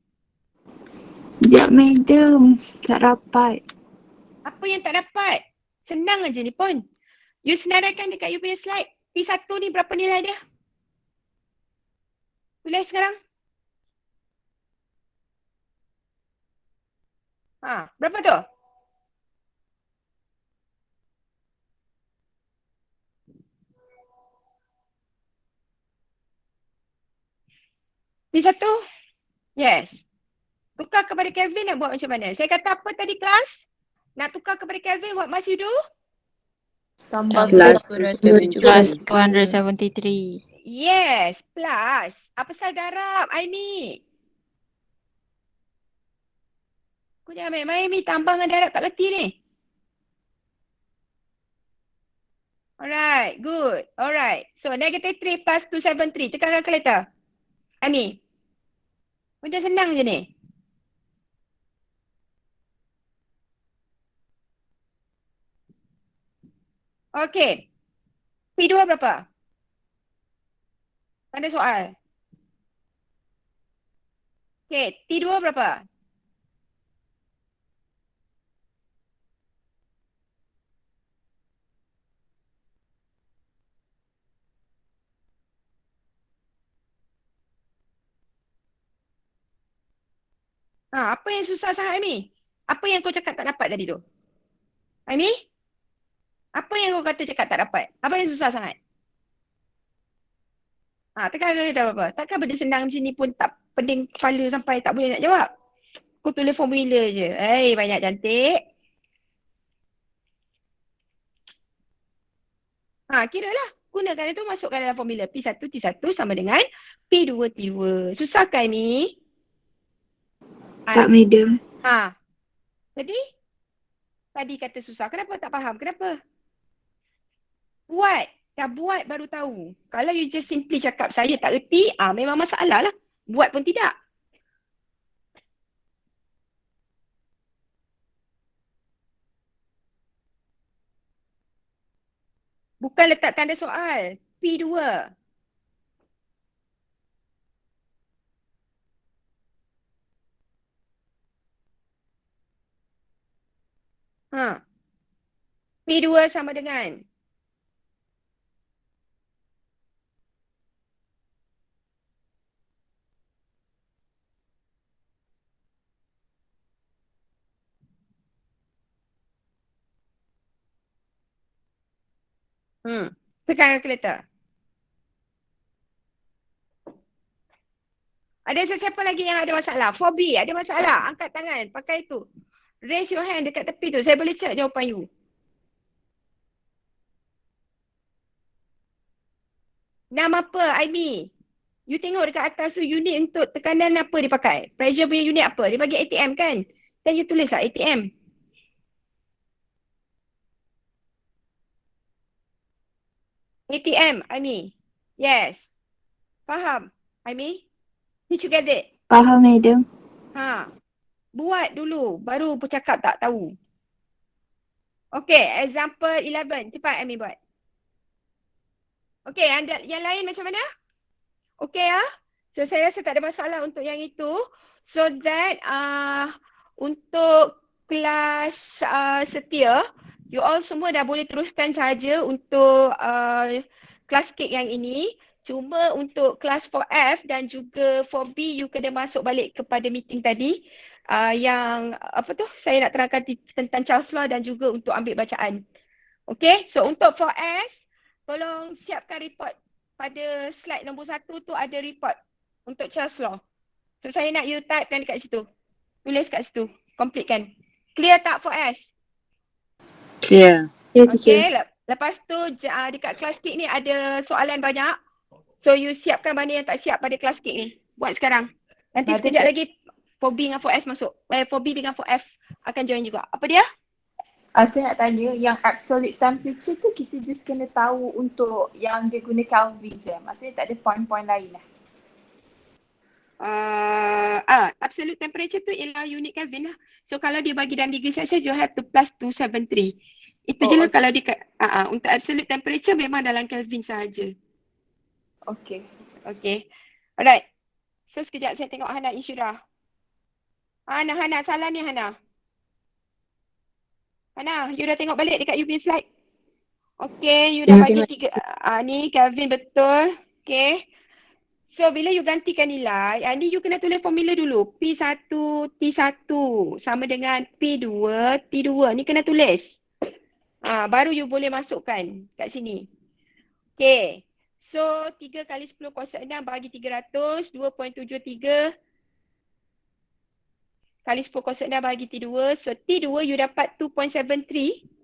Sekejap madam, tak dapat. Apa yang tak dapat? Senang aja ni pun. You senaraikan dekat you punya slide. P1 ni berapa nilai dia? Tulis sekarang. Berapa tu? P1? Yes. Tukar kepada Kelvin nak buat macam mana? Saya kata apa tadi kelas? Nak tukar kepada Kelvin, what must you do? Tambah Plus plus 273. Yes, plus. Apa pasal darab, Aimi? Kau jangan main-main, Aimi. Tambah dengan darab tak kerti ni. Alright, good. Alright. So, negative 3 plus 273. Tekan calculator. Aimi. Benda senang je ni. Okay. P2 berapa? Ada soal. Okay, T2 berapa? Apa yang susah sangat, Aimi? Apa yang kau cakap tak dapat tadi tu? Aimi? Apa yang kau kata cakap tak dapat? Apa yang susah sangat? Tekan calculator berapa? Takkan benda senang macam ni pun tak pening kepala sampai tak boleh nak jawab? Kau tulis formula je. Banyak cantik. Kira lah. Gunakan itu, masukkan dalam formula. P1 T1 sama dengan P2 T2. Susah kan, Aimi? Tak madam. Jadi? Tadi kata susah. Kenapa tak faham? Kenapa? Buat. Dah buat baru tahu. Kalau you just simply cakap saya tak erti, memang masalah lah. Buat pun tidak. Bukan letak tanda soal. P2. P2 sama dengan tekan calculator. Ada sesiapa lagi yang ada masalah? 4B ada masalah? Angkat tangan. Pakai tu. Raise your hand dekat tepi tu. Saya boleh check jawapan you. Nama apa, Aimi? You tengok dekat atas tu unit untuk tekanan apa dia pakai? Pressure punya unit apa? Dia bagi ATM kan? Then you tulis lah ATM. ATM, Aimi. Yes. Faham, Aimi? Did you get it? Faham madam. Buat dulu, baru bercakap tak tahu. Okay, example 11. Cepat Aimi buat. Okay, yang lain macam mana? Okay So saya rasa tak ada masalah untuk yang itu. So that untuk kelas setia, you all semua dah boleh teruskan saja untuk kelas cake yang ini. Cuma untuk kelas 4F dan juga 4B, you kena masuk balik kepada meeting tadi. Yang saya nak terangkan tentang Charles Law dan juga untuk ambil bacaan. Okay, so untuk 4S, tolong siapkan report. Pada slide nombor 1 tu ada report untuk Charles Law. So saya nak you typekan dekat situ. Tulis kat situ. Complete kan. Clear tak 4S? Clear. Okay, lepas tu dekat kelas cake ni ada soalan banyak. So you siapkan mana yang tak siap pada kelas cake ni. Buat sekarang. Nanti sekejap lagi 4B dengan 4S masuk. 4B dengan 4F akan join juga. Apa dia? Saya nak tanya, yang absolute temperature tu kita just kena tahu untuk yang dia guna Kelvin je. Maksudnya tak ada point-point lain lah. Absolute temperature tu ialah unit Kelvin lah. So kalau dia bagi dalam degree Celsius, you have to plus 273. Itu je lah kalau dia untuk absolute temperature memang dalam Kelvin sahaja. Okay. Okay. Alright. So sekejap saya tengok Hana Insyirah. Hana, salah ni Hana. Hana, you dah tengok balik dekat you punya slide? Okay, you dah bagi tiga. Ni Kelvin betul. Okay. So bila you gantikan nilai, ni you kena tulis formula dulu. P1, T1 sama dengan P2, T2. Ni kena tulis. Baru you boleh masukkan kat sini. Okay. So 3 kali 10 kuasa 6 bagi 300, 2.73 kali 10 kuasa 6 bagi T2. So T2 you dapat 2.73.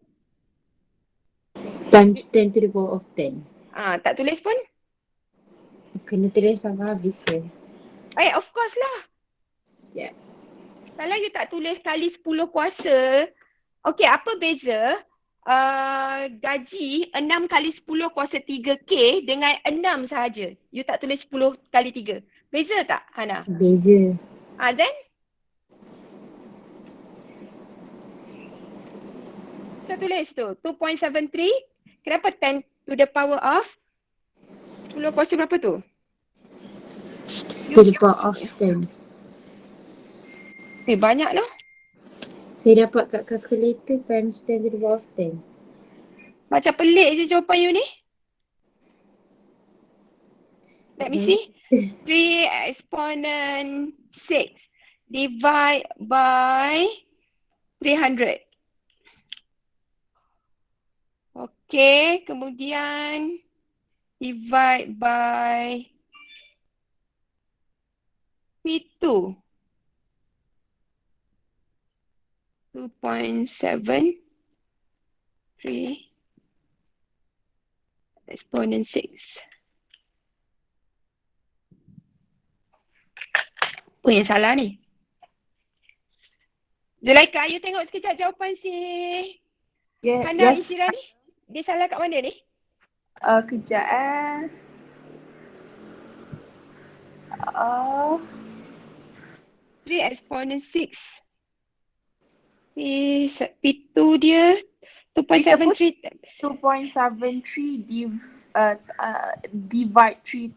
Times 10 to the power of 10. Tak tulis pun? Kena tulis sampai habis ke? Of course lah. Yeah. Kalau you tak tulis kali 10 kuasa, okay, apa beza gaji 6 kali 10 kuasa 3K dengan 6 sahaja? You tak tulis 10 kali 3. Beza tak, Hana? Beza. Then? Kita tulis tu, 2.73. Kenapa 10 to the power of 10 kuasa berapa tu? To the power of 10. Banyak lah. Saya dapat kat calculator times 10 to the power of 10. Macam pelik je jawapan you ni. Let me see. 3 exponent 6 divide by 300. Okay, kemudian divide by P2. 2.73 exponent 6. Apa yang salah ni? Zulaika, you tengok sekejap jawapan si Hana Insyirah ni. Dia salah kat mana ni? Kejap 3 exponent 6. P2 dia 2.73. 2.73 divide 3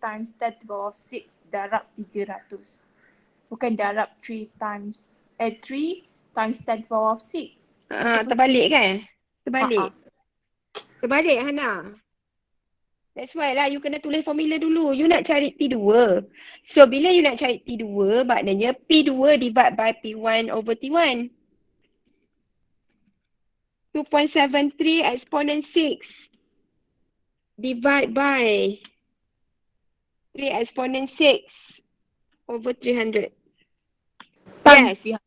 times 10 to the power of 6 darab 300. Bukan darab 3 times 3 times 10 to the power of 6. Terbalik kan? Terbalik Hana. That's why lah you kena tulis formula dulu. You nak cari T2. So bila you nak cari T2, maknanya P2 divide by P1 over T1. 2.73 exponent 6 divide by 3 exponent 6 over 300. Times Yes.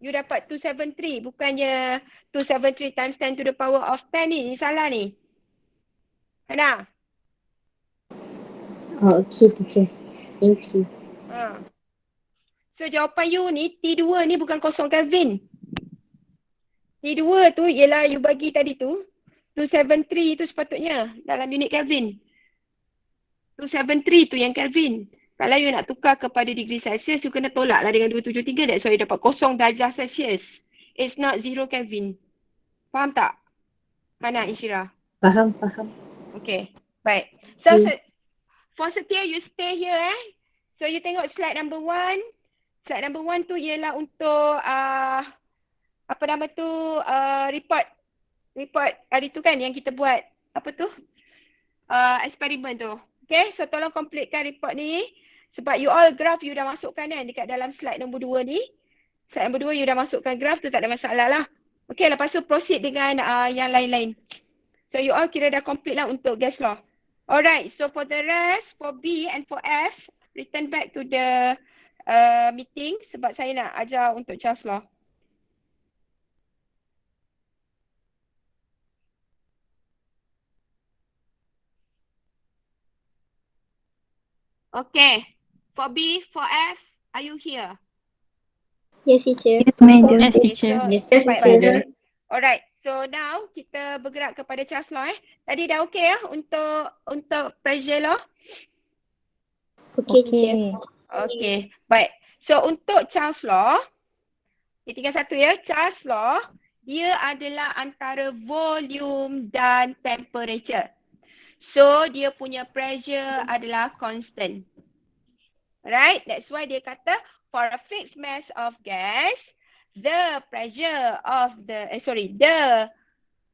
You dapat 273. Bukannya 273 times 10 to the power of 10 ni. Salah ni. Hana? Okay, teacher. Thank you. So jawapan you ni, T2 ni bukan kosong Kelvin. T2 tu ialah you bagi tadi tu. 273 tu sepatutnya dalam unit Kelvin. 273 tu yang Kelvin. Kalau you nak tukar kepada degree Celsius, you kena tolak lah dengan 273. That's why you dapat kosong darjah Celsius. It's not 0 Kelvin. Faham tak? Hana Insyirah? Faham. Okay. Baik. So, for Setia, you stay here So, you tengok slide number 1. Slide number 1 tu ialah untuk apa nama tu, report hari tu kan yang kita buat apa tu, eksperimen tu. Okay, so tolong completekan report ni. Sebab you all graph you dah masukkan kan dekat dalam slide nombor 2 ni. Slide nombor 2 you dah masukkan graph tu, tak ada masalah lah. Okay, lepas tu proceed dengan yang lain-lain. So you all kira dah complete lah untuk gas law. Alright, so for the rest, for B and for F, return back to the meeting sebab saya nak ajar untuk Charles Law. Okay, for B, for F, are you here? Yes, teacher. Yes, madam. Yes, teacher. Yes, Baik. Alright, so now kita bergerak kepada Charles Law. Tadi dah okay untuk pressure law? Okay, teacher. Okay, baik. So untuk Charles Law, tinggal satu ya, Charles Law, dia adalah antara volume dan temperature. So dia punya pressure adalah constant. Right? That's why dia kata for a fixed mass of gas, the pressure of the the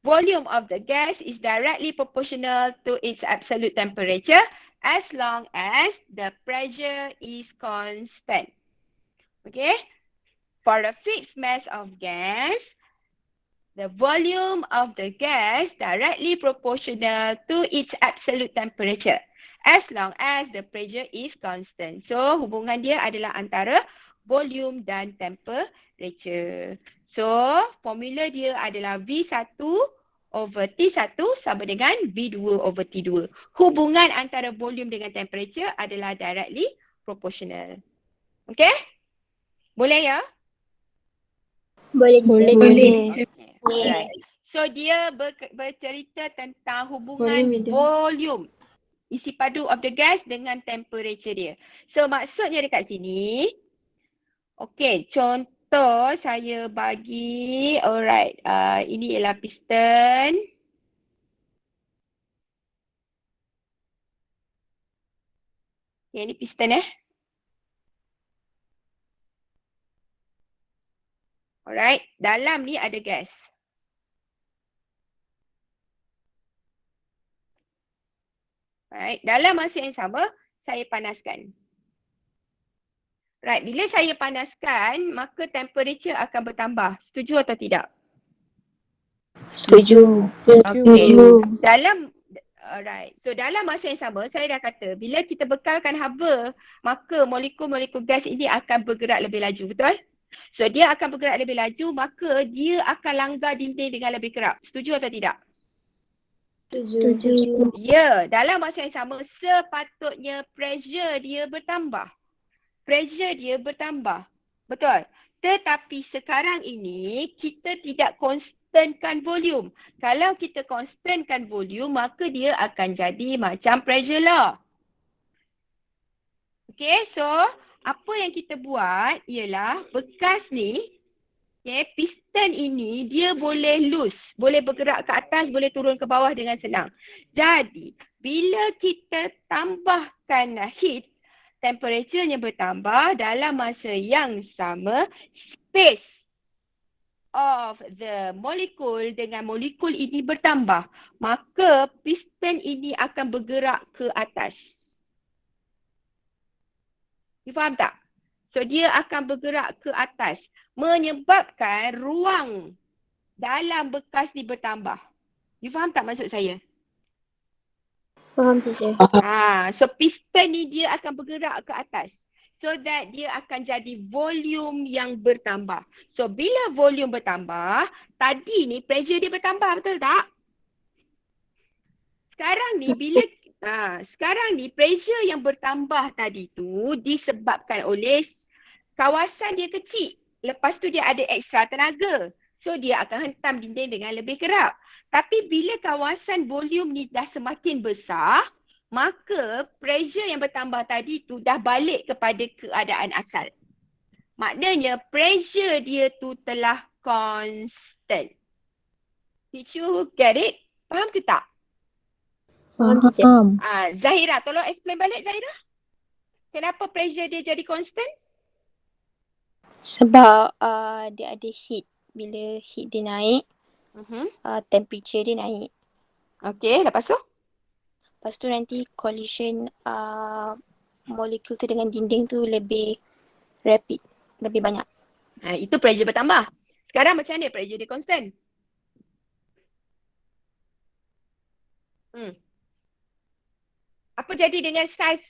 volume of the gas is directly proportional to its absolute temperature as long as the pressure is constant. Okay? For a fixed mass of gas, the volume of the gas directly proportional to its absolute temperature as long as the pressure is constant. So, hubungan dia adalah antara volume dan temperature. So, formula dia adalah V1 over T1 sama dengan V2 over T2. Hubungan antara volume dengan temperature adalah directly proportional. Okay? Boleh ya? Boleh teacher. Okay. Alright. So dia bercerita tentang hubungan volume isi padu of the gas dengan temperature dia. So maksudnya dekat sini, okay, contoh saya bagi, alright, ini ialah piston. Ini piston Alright, dalam ni ada gas. Right. Dalam masa yang sama, saya panaskan. Right. Bila saya panaskan, maka temperature akan bertambah. Setuju atau tidak? Setuju. Okay. Alright. So dalam masa yang sama, saya dah kata, bila kita bekalkan haba, maka molekul-molekul gas ini akan bergerak lebih laju. Betul? So dia akan bergerak lebih laju, maka dia akan langgar dinding dengan lebih kerap. Setuju atau tidak? Setuju. Ya, dalam masa yang sama sepatutnya pressure dia bertambah. Pressure dia bertambah. Betul. Tetapi sekarang ini kita tidak constantkan volume. Kalau kita constantkan volume, maka dia akan jadi macam pressure law. Okay, so apa yang kita buat ialah bekas ni, okay, piston ini dia boleh loose, boleh bergerak ke atas, boleh turun ke bawah dengan senang. Jadi, bila kita tambahkan heat, temperaturenya bertambah, dalam masa yang sama, space of the molecule dengan molekul ini bertambah. Maka piston ini akan bergerak ke atas. You faham tak? So dia akan bergerak ke atas. Menyebabkan ruang dalam bekas ni bertambah. You faham tak maksud saya? Faham teacher. So piston ni dia akan bergerak ke atas. So that dia akan jadi volume yang bertambah. So bila volume bertambah, tadi ni pressure dia bertambah, betul tak? Sekarang ni bila sekarang ni pressure yang bertambah tadi tu disebabkan oleh kawasan dia kecil. Lepas tu dia ada ekstra tenaga. So dia akan hentam dinding dengan lebih kerap. Tapi bila kawasan volume ni dah semakin besar, maka pressure yang bertambah tadi tu dah balik kepada keadaan asal. Maknanya pressure dia tu telah constant. Did you get it? Faham ke tak? Faham. Zahira, tolong explain balik Zahira. Kenapa pressure dia jadi constant? Sebab dia ada heat. Bila heat dia naik, temperature dia naik. Okay, lepas tu? Lepas tu nanti collision molekul tu dengan dinding tu lebih rapid, lebih banyak. Itu pressure bertambah. Sekarang macam mana pressure dia constant? Apa jadi dengan size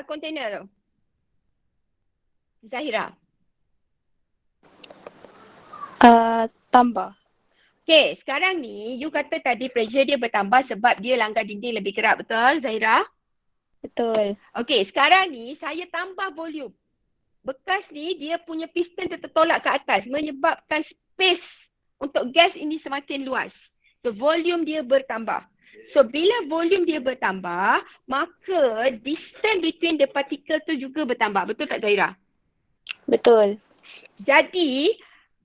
container tu? Zahira. Tambah. Okay, sekarang ni you kata tadi pressure dia bertambah sebab dia langgar dinding lebih kerap, betul Zahira? Betul. Okay, sekarang ni saya tambah volume. Bekas ni dia punya piston tertolak ke atas menyebabkan space untuk gas ini semakin luas. So volume dia bertambah. So bila volume dia bertambah, maka distance between the particle tu juga bertambah. Betul tak Zahira? Betul. Jadi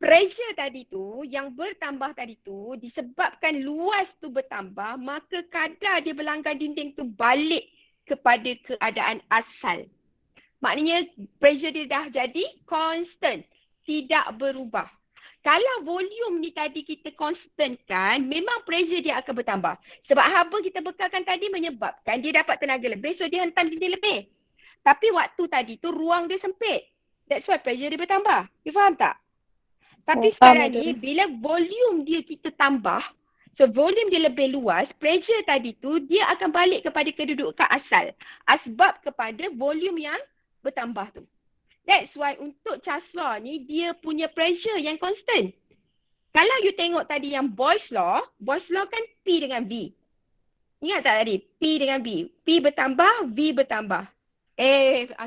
pressure tadi tu yang bertambah tadi tu disebabkan luas tu bertambah, maka kadar dia berlanggar dinding tu balik kepada keadaan asal. Maknanya pressure dia dah jadi constant, tidak berubah. Kalau volume ni tadi kita constant kan, memang pressure dia akan bertambah. Sebab haba kita bekalkan tadi menyebabkan dia dapat tenaga lebih, so dia hentam dinding lebih. Tapi waktu tadi tu ruang dia sempit. That's why pressure dia bertambah. You faham tak? Tapi Faham, sekarang Madam. ni bila volume dia kita tambah, so volume dia lebih luas, pressure tadi tu dia akan balik kepada kedudukan asal. Sebab kepada volume yang bertambah tu. That's why untuk Charles Law ni dia punya pressure yang constant. Kalau you tengok tadi yang Boyle's Law kan P dengan V. Ingat tak tadi? P dengan V. P bertambah, V bertambah.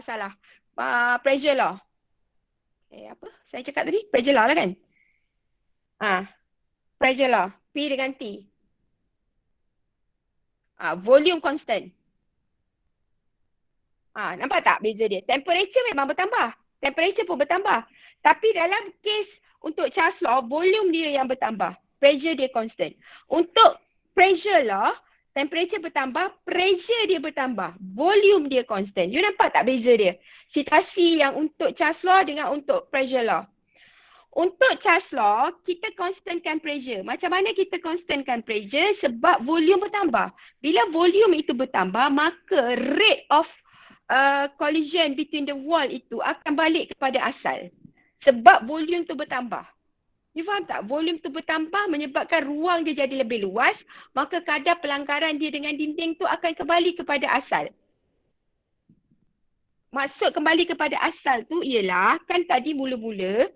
Salah. Pressure law. Apa? Saya cakap tadi? Pressure law lah kan? Pressure law. P dengan T. Volume constant. Nampak tak beza dia? Temperature memang bertambah. Temperature pun bertambah. Tapi dalam kes untuk Charles Law, volume dia yang bertambah. Pressure dia constant. Untuk pressure law, temperature bertambah, pressure dia bertambah. Volume dia constant. You nampak tak beza dia? Situasi yang untuk Charles Law dengan untuk pressure law. Untuk Charles Law, kita constantkan pressure. Macam mana kita constantkan pressure? Sebab volume bertambah. Bila volume itu bertambah, maka rate of collision between the wall itu akan balik kepada asal. Sebab volume tu bertambah. You faham tak? Volume tu bertambah menyebabkan ruang dia jadi lebih luas, maka kadar pelanggaran dia dengan dinding tu akan kembali kepada asal. Maksud kembali kepada asal tu ialah, kan tadi mula-mula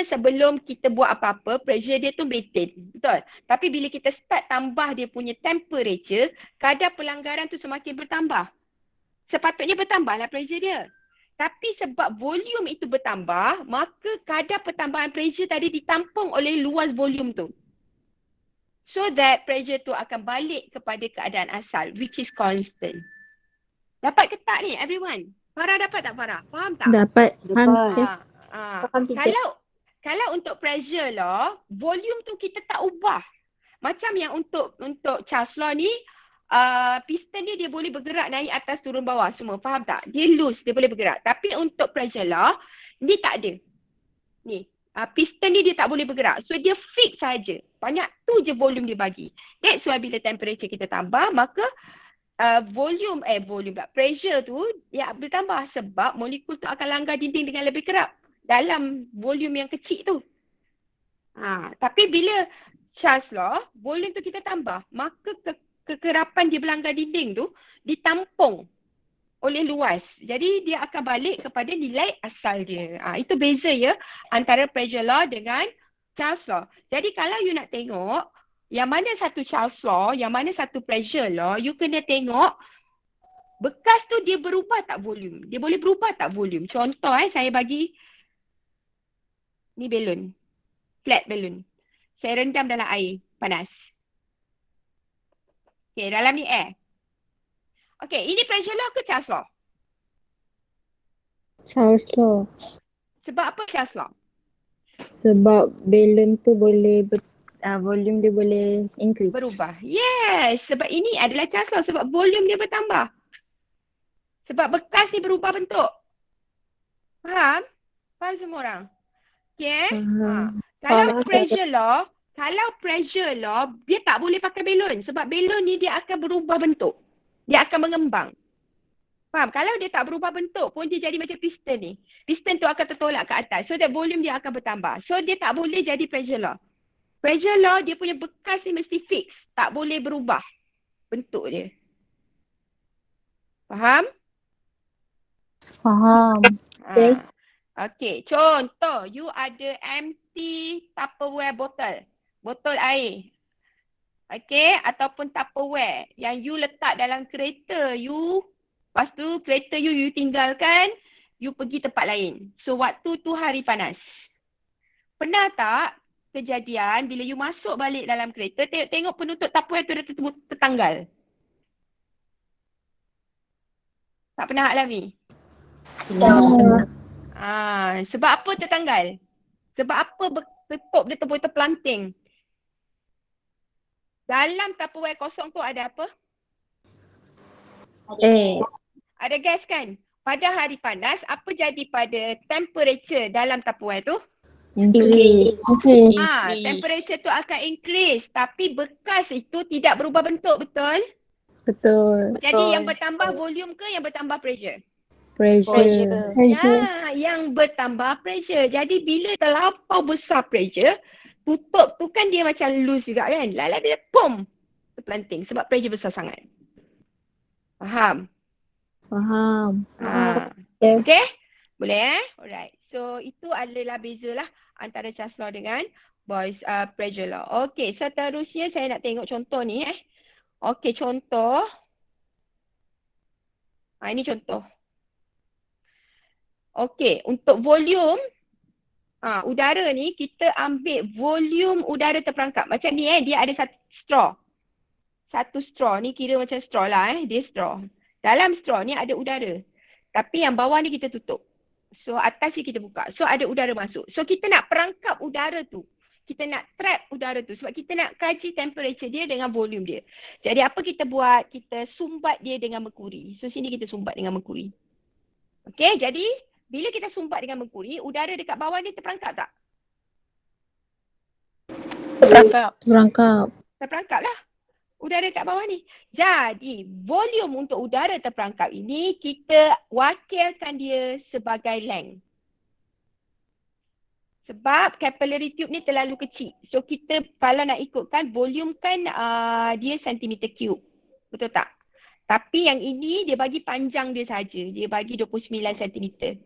sebelum kita buat apa-apa, pressure dia tu maintain. Betul? Tapi bila kita start tambah dia punya temperature, kadar pelanggaran tu semakin bertambah. Sepatutnya bertambahlah pressure dia. Tapi sebab volume itu bertambah, maka kadar pertambahan pressure tadi ditampung oleh luas volume tu. So that pressure tu akan balik kepada keadaan asal, which is constant. Dapat ke tak ni everyone? Farah dapat tak Farah? Faham tak? Dapat. Dapat. Faham, teacher. Kalau untuk pressure law, volume tu kita tak ubah. Macam yang untuk Charles Law ni, piston dia boleh bergerak naik atas turun bawah semua. Faham tak? Dia loose, dia boleh bergerak. Tapi untuk pressure law, ni tak ada. Ni, piston dia tak boleh bergerak. So dia fix saja. Banyak tu je volume dia bagi. That's why bila temperature kita tambah, maka pressure tu dia bertambah sebab molekul tu akan langgar dinding dengan lebih kerap dalam volume yang kecil tu. Tapi bila Charles Law, volume tu kita tambah, maka kekerapan dia berlanggar dinding tu ditampung oleh luas. Jadi dia akan balik kepada nilai asal dia. Itu beza ya antara pressure law dengan Charles Law. Jadi kalau you nak tengok yang mana satu Charles Law, yang mana satu pressure law, you kena tengok bekas tu dia berubah tak volume. Dia boleh berubah tak volume. Contoh saya bagi ni balon. Flat balon. Saya rendam dalam air panas. Okay, dalam ni air. Okay, ini pressure law ke Charles Law? Charles Law. Sebab apa Charles Law? Sebab balon tu boleh volume dia boleh increase. Berubah. Yes, sebab ini adalah Charles Law sebab volume dia bertambah. Sebab bekas ni berubah bentuk. Faham? Faham semua orang? Okay? Kalau pressure law, dia tak boleh pakai balon. Sebab balon ni dia akan berubah bentuk. Dia akan mengembang. Faham? Kalau dia tak berubah bentuk pun dia jadi macam piston ni. Piston tu akan tertolak ke atas. So that volume dia akan bertambah. So dia tak boleh jadi pressure law. Pressure law dia punya bekas ni mesti fix. Tak boleh berubah bentuk dia. Faham? Faham. Okay, contoh you ada empty Tupperware botol. Botol air. Okay, ataupun Tupperware yang you letak dalam kereta you. Lepas tu kereta you tinggalkan, you pergi tempat lain. So waktu tu hari panas. Pernah tak kejadian bila you masuk balik dalam kereta, tengok penutup Tupperware tu dah tertanggal? Tak pernah alami? Sebab apa tertanggal? Sebab apa tutup dia terpelanting? Dalam Tupperware kosong tu ada apa? Ada gas kan? Pada hari panas, apa jadi pada temperature dalam Tupperware tu? Increase. Temperature tu akan increase. Tapi bekas itu tidak berubah bentuk, betul? Betul. Jadi yang bertambah volume ke yang bertambah pressure? Pressure. Ya, yang bertambah pressure. Jadi bila terlampau besar pressure, tutup tu kan dia macam loose juga kan? Lala dia pom terpelanting sebab pressure besar sangat. Faham? Faham. Okay? Boleh Alright. So itu adalah bezalah antara Charles law dengan Boyle's pressure law. Okay, seterusnya saya nak tengok contoh ni Okay, contoh. Ini contoh. Okay, untuk volume udara ni kita ambil volume udara terperangkap. Macam ni dia ada satu straw. Satu straw ni kira macam straw lah dia straw. Dalam straw ni ada udara. Tapi yang bawah ni kita tutup. So atas ni kita buka. So ada udara masuk. So kita nak perangkap udara tu. Kita nak trap udara tu. Sebab kita nak kaji temperature dia dengan volume dia. Jadi apa kita buat? Kita sumbat dia dengan merkuri. So sini kita sumbat dengan merkuri. Okay, jadi bila kita sumbat dengan merkuri, udara dekat bawah ni terperangkap tak? Terperangkap lah. Udara kat bawah ni. Jadi, volume untuk udara terperangkap ini, kita wakilkan dia sebagai length. Sebab capillary tube ni terlalu kecil. So, kita kalau nak ikutkan, volume kan dia centimeter cube. Betul tak? Tapi yang ini, dia bagi panjang dia saja. Dia bagi 29 centimeter.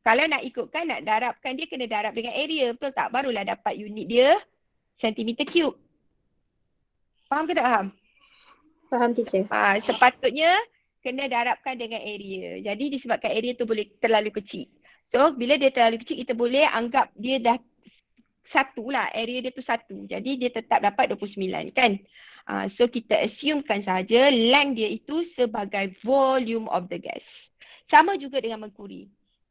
Kalau nak ikutkan, nak darabkan dia, kena darab dengan area. Betul tak? Barulah dapat unit dia centimeter cube. Faham ke tak faham? Faham, teacher. Sepatutnya kena darabkan dengan area. Jadi disebabkan area tu boleh terlalu kecil. So bila dia terlalu kecil, kita boleh anggap dia dah satu lah. Area dia tu satu. Jadi dia tetap dapat 29 kan. So kita assumekan saja length dia itu sebagai volume of the gas. Sama juga dengan merkuri.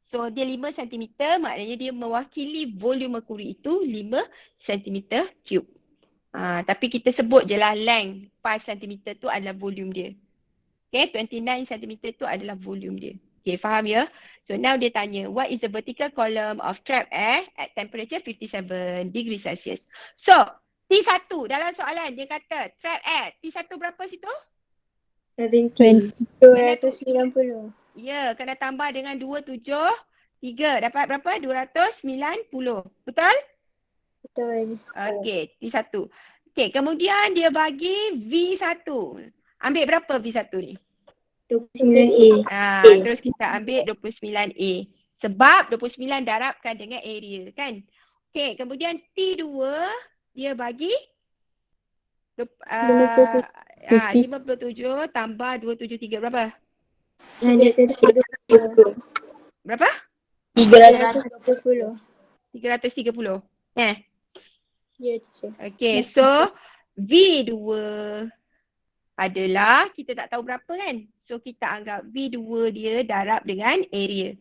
So dia 5 cm, maknanya dia mewakili volume merkuri itu 5 cm cube. Tapi kita sebut je lah length 5 cm tu adalah volume dia. Okay, 29 cm tu adalah volume dia. Okay, faham ya? So now dia tanya, what is the vertical column of trapped air at temperature 57 degrees Celsius? So, T1 dalam soalan dia kata trapped air, T1 berapa situ? 70. 290. Ya, kena tambah dengan 273. Dapat berapa? 290. Betul? Betul. Okey, T1. Okey, kemudian dia bagi V1. Ambil berapa V1 ni? 29A. Terus kita ambil 29A. Sebab 29 darabkan dengan area kan? Okey, kemudian T2 dia bagi 57 tambah 273 berapa? 330. Berapa? 330. 330. Ya, teacher. Okay, so V2 adalah kita tak tahu berapa kan. So kita anggap V2 dia darab dengan area.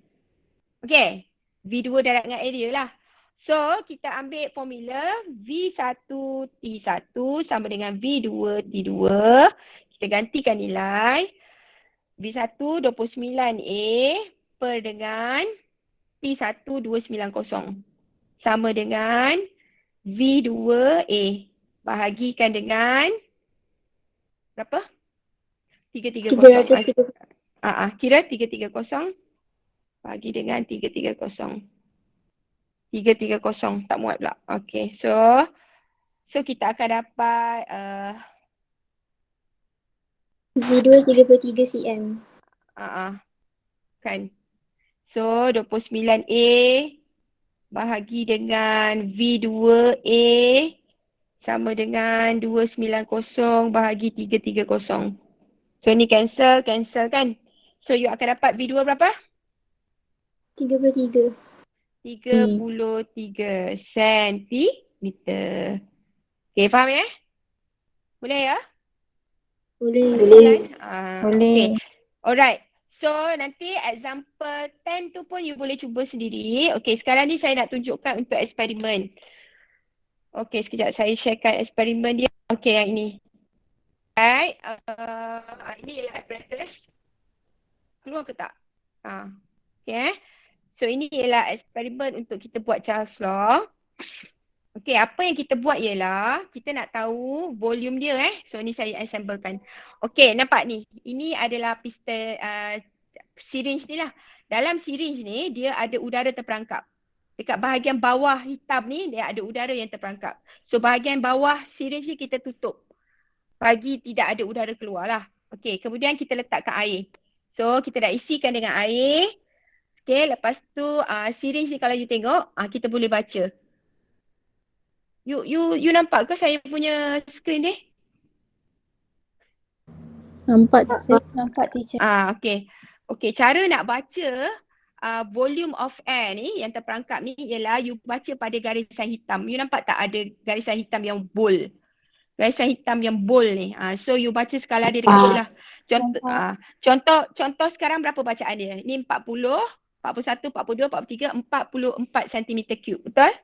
Okay, V2 darab dengan area lah. So kita ambil formula V1T1 sama dengan V2 T2. Kita gantikan nilai. V1 29A per dengan T1 290 sama dengan V2A bahagikan dengan berapa? 330. Kira 330 bagi dengan 330. 330 tak muat pula. Okay, so kita akan dapat V2 33 cm. Kan. So 29A bahagi dengan V2A sama dengan 290 bahagi 330. So ni cancel kan. So you akan dapat V2 berapa? 33. 33 cm. Okay, faham ya? Boleh ya? Boleh. Boleh. Boleh. Okay. Alright. So nanti example 10 tu pun you boleh cuba sendiri. Okay, sekarang ni saya nak tunjukkan untuk eksperimen. Okay, sekejap saya sharekan eksperimen dia. Okay, yang ini. Right, ini ialah apparatus. Keluar ke tak? Okay. So ini ialah eksperimen untuk kita buat Charles Law. Okay, apa yang kita buat ialah kita nak tahu volume dia So ni saya assemblekan. Okay, nampak ni. Ini adalah pistol syringe ni lah. Dalam syringe ni dia ada udara terperangkap. Dekat bahagian bawah hitam ni dia ada udara yang terperangkap. So bahagian bawah syringe ni kita tutup. Bagi tidak ada udara keluar lah. Okay, kemudian kita letakkan air. So kita dah isikan dengan air. Okay, lepas tu syringe ni kalau you tengok, kita boleh baca. You nampak ke saya punya screen ni? Nampak teacher. Nampak teacher. Okay. Okay, cara nak baca volume of air ni yang terperangkap ni ialah you baca pada garisan hitam. You nampak tak ada garisan hitam yang bold? Garisan hitam yang bold ni. So you baca skala dia dengan itulah. Contoh sekarang berapa bacaan dia? Ni 40, 41, 42, 43, 44 cm3. Betul?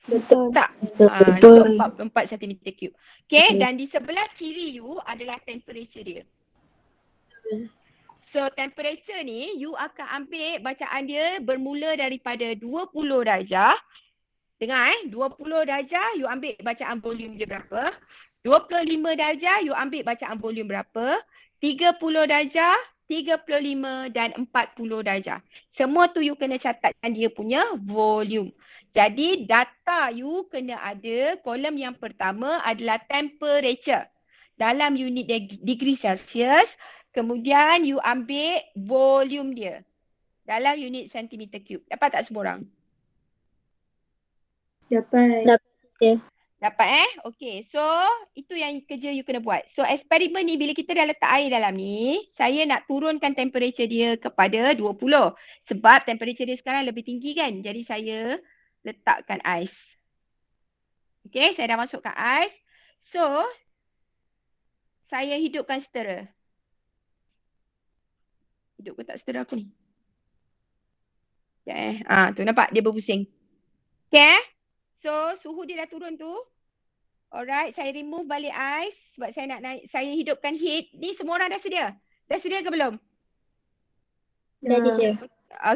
Betul. Tak. Betul. 44 cm3. Okay, dan di sebelah kiri you adalah temperature dia. So temperature ni you akan ambil bacaan dia bermula daripada 20 darjah. Dengar 20 darjah you ambil bacaan volume dia berapa. 25 darjah you ambil bacaan volume berapa. 30 darjah, 35 dan 40 darjah. Semua tu you kena catatkan dia punya volume. Jadi data you kena ada kolom yang pertama adalah temperature dalam unit degree Celsius. Kemudian you ambil volume dia dalam unit centimeter cube. Dapat tak semua orang? Dapat. Dapat Okey. So itu yang kerja you kena buat. So eksperimen ni bila kita dah letak air dalam ni, saya nak turunkan temperature dia kepada 20. Sebab temperature dia sekarang lebih tinggi kan. Jadi saya letakkan ais. Okey, saya dah masukkan ais. So saya hidupkan setera. Hidup ke tak setera aku ni? Ya tu nampak dia berpusing. Okay. So suhu dia dah turun tu. Alright, saya remove balik ais sebab saya nak naik, saya hidupkan heat. Ni semua orang dah sedia? Dah sedia ke belum? Dah teacher.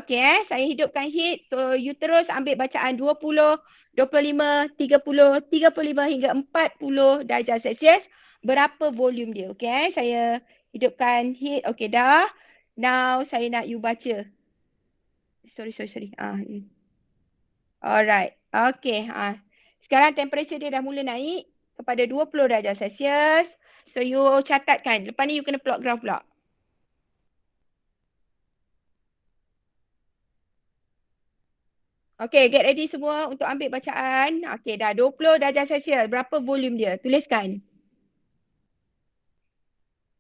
Okay, saya hidupkan heat. So you terus ambil bacaan 20, 25, 30, 35 hingga 40 darjah Celsius. Berapa volume dia? Okay, saya hidupkan heat. Okay dah. Now saya nak you baca. Sorry. Alright. Okay. Sekarang temperature dia dah mula naik kepada 20 darjah Celsius. So you catatkan. Lepas ni you kena plot graph pula. Okay, get ready semua untuk ambil bacaan. Okay, dah 20 darjah Celsius. Berapa volume dia? Tuliskan.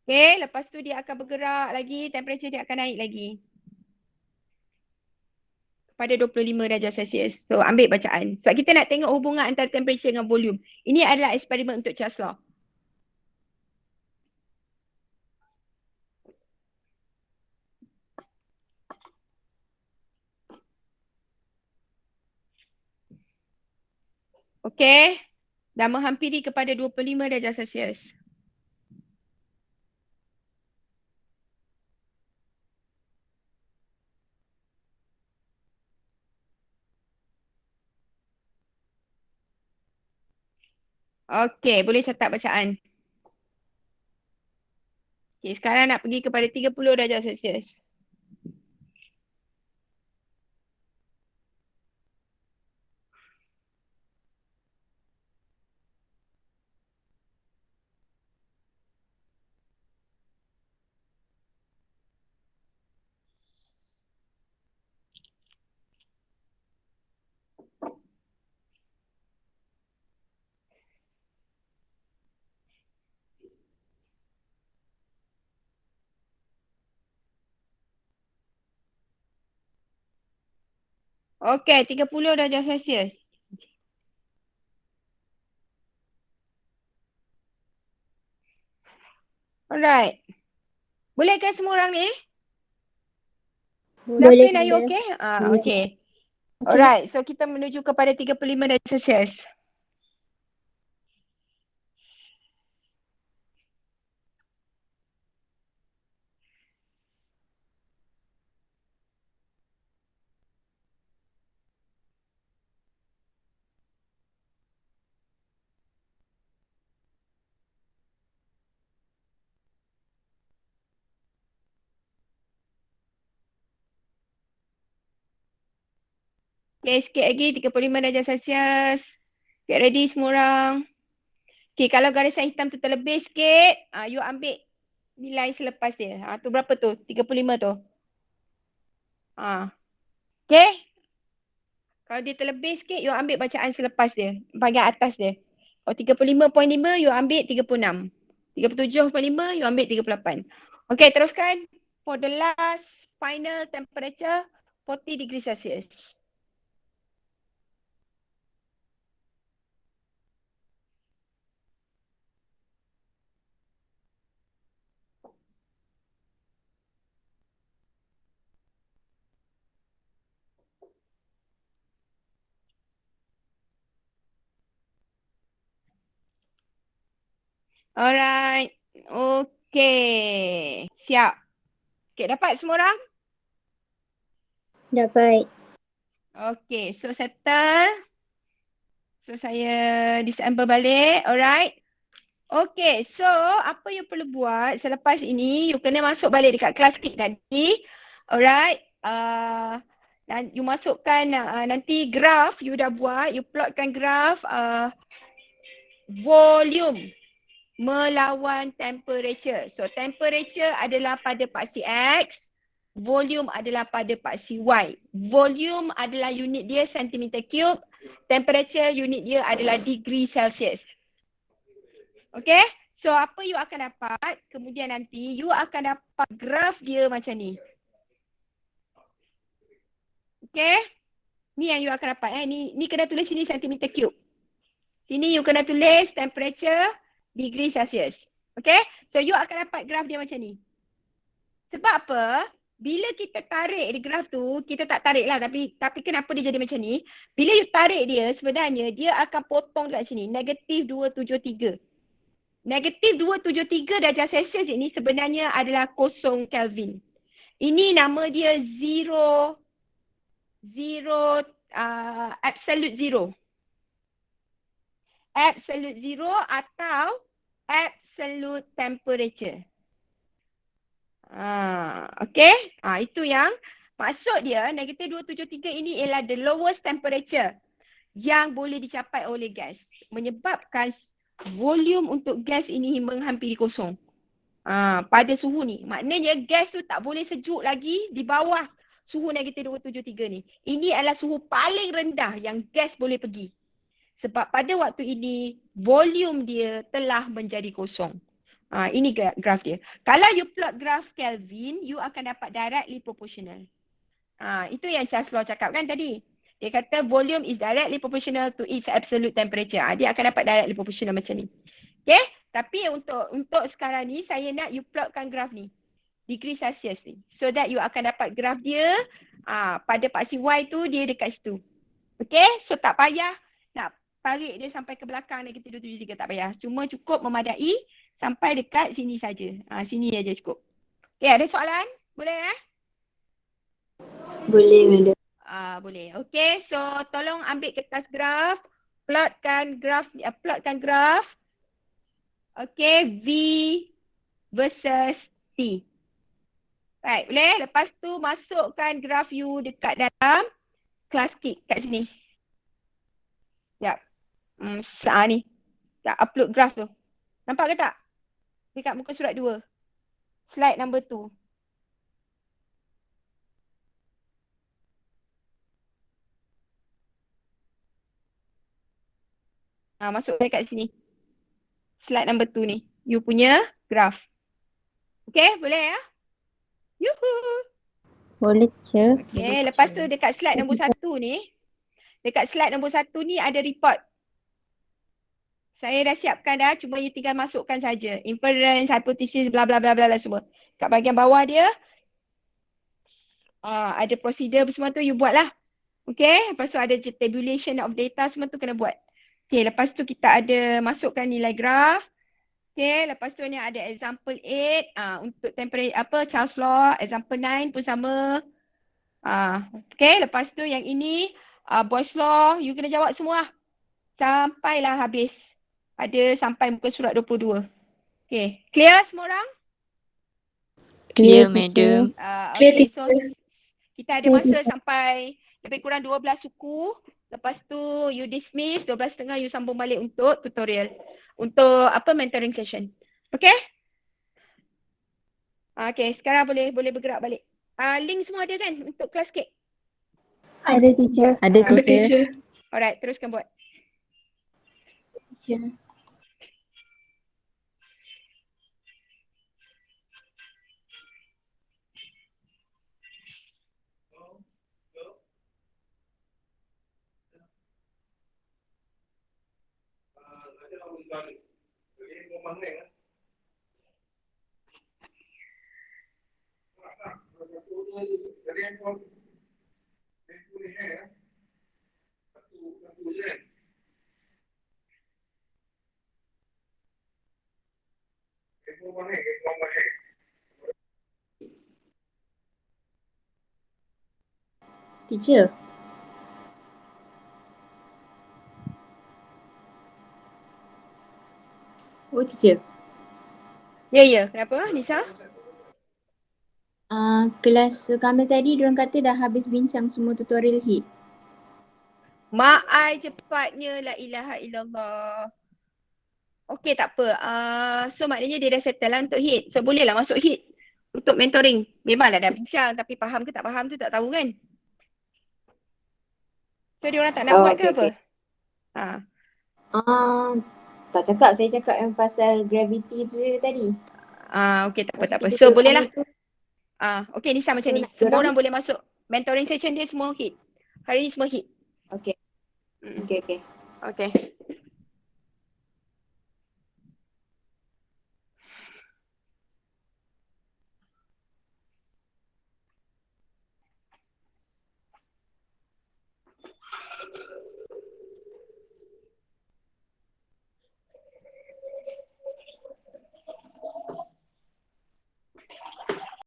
Okay, lepas tu dia akan bergerak lagi. Temperature dia akan naik lagi. Pada 25 darjah Celsius. So, ambil bacaan. Sebab kita nak tengok hubungan antara temperature dengan volume. Ini adalah eksperimen untuk Charles Law. Okay. Dah menghampiri kepada 25 darjah Celsius. Okay, boleh catat bacaan. Okay, sekarang nak pergi kepada 30 darjah Celsius. Okay, 30 darjah Celsius. Alright. Boleh kan semua orang ni? Boleh, Nafrin, are you teacher. okay? Boleh, Okay. Okay. Alright, so kita menuju kepada 35 darjah Celsius. Okay, sikit lagi 35 darjah Celsius. Get ready semua orang. Okay, kalau garisan hitam tu terlebih sikit, you ambil nilai selepas dia. Tu berapa tu? 35 tu. Okay. Kalau dia terlebih sikit, you ambil bacaan selepas dia. Bahagian atas dia. Kalau 35.5, you ambil 36. 37.5, you ambil 38. Okay, teruskan. For the last final temperature, 40 degree Celsius. Alright. Okay. Siap. Okay, dapat semua orang? Dapat. Okay, so settle. So saya disassemble balik. Alright. Okay, so apa you perlu buat selepas ini, you kena masuk balik dekat kelas kit tadi. Alright. Dan you masukkan nanti graf you dah buat, you plotkan graf volume melawan temperature. So temperature adalah pada paksi X, volume adalah pada paksi Y. Volume adalah unit dia centimeter cube, temperature unit dia adalah degree Celsius. Okay, so apa you akan dapat, kemudian nanti you akan dapat graf dia macam ni. Okay, ni yang you akan dapat. Ni kena tulis sini centimeter cube. Sini you kena tulis temperature degree Celsius. Okay, so you akan dapat graf dia macam ni. Sebab apa? Bila kita tarik di graf tu, kita tak tarik lah, tapi kenapa dia jadi macam ni? Bila you tarik dia, sebenarnya dia akan potong dekat sini, negatif 273. Negatif 273 darjah Celsius ini sebenarnya adalah 0 Kelvin. Ini nama dia absolute zero. Absolute zero atau absolute temperature. Okay. Itu yang maksud dia negatif 273 ini ialah the lowest temperature yang boleh dicapai oleh gas. Menyebabkan volume untuk gas ini menghampiri kosong. Pada suhu ni. Maknanya gas tu tak boleh sejuk lagi di bawah suhu negatif 273 ni. Ini adalah suhu paling rendah yang gas boleh pergi. Sebab pada waktu ini volume dia telah menjadi kosong. Ini graf dia. Kalau you plot graf Kelvin, you akan dapat directly proportional. Itu yang Charles Law cakap kan tadi. Dia kata volume is directly proportional to its absolute temperature. Dia akan dapat directly proportional macam ni. Okay? Tapi untuk sekarang ni, saya nak you plotkan graf ni. Degree Celsius ni. So that you akan dapat graf dia pada paksi Y tu, dia dekat situ. Okay? So tak payah nak tarik dia sampai ke belakang negatif 273. Tak payah. Cuma cukup memadai sampai dekat sini saja. Sini aja cukup. Okay, ada soalan? Boleh Boleh, madam. Boleh. Okay, so tolong ambil kertas graf. Plotkan graf. Okay, V versus T. Right, boleh? Lepas tu masukkan graf you dekat dalam kelas kit kat sini. Sekejap. Ni. Tak upload graf tu. Nampak ke tak? Dekat muka surat 2. Slide number 2. Masuk dekat sini. Slide number 2 ni. You punya graf. Okay, boleh ya? Yuhu. Boleh, teacher. Okay, lepas tu dekat slide nombor 1 ni. Dekat slide nombor 1 ni ada report. Saya dah siapkan dah, cuma you tinggal masukkan saja. Inference, hypothesis, bla bla bla bla bla semua. Kat bahagian bawah dia, ada prosedur semua tu you buat lah. Okay, lepas tu ada tabulation of data semua tu kena buat. Okay, lepas tu kita ada masukkan nilai graf. Okay, lepas tu ni ada example 8 untuk temperature Charles Law, example 9 pun sama. Okay, lepas tu yang ini Boyle's Law, you kena jawab semua sampailah habis. Ada sampai muka surat 22. Okay, clear semua orang? Clear, teacher. madam. Okay, so kita ada Clear, masa teacher. sampai lebih kurang 12 suku. Lepas tu you dismiss, 12.30 you sambung balik untuk tutorial. Untuk mentoring session. Okay? Okay, sekarang boleh bergerak balik. Link semua ada kan untuk kelas kek? Ada teacher. Ada teacher. Alright, teruskan buat. Teacher. Teacher. Oh, teacher. Ya, kenapa Nisa? Kelas kami tadi diorang kata dah habis bincang semua tutorial HIT. Ma'ai cepatnya, la ilaha illallah. Okay, tak apa. So maknanya dia dah settle lah untuk HIT. So bolehlah masuk HIT untuk mentoring. Memanglah dah bincang tapi faham ke tak faham tu tak tahu kan. So dia orang tak nak buat ke apa? Tak cakap, saya cakap yang pasal gravity tu je tadi. Okay, tak apa. So bolehlah. Okay, Nisa macam ni. Semua orang boleh masuk mentoring session dia semua HIT. Hari ni semua HIT. Okay. Mm. Okay. Okay.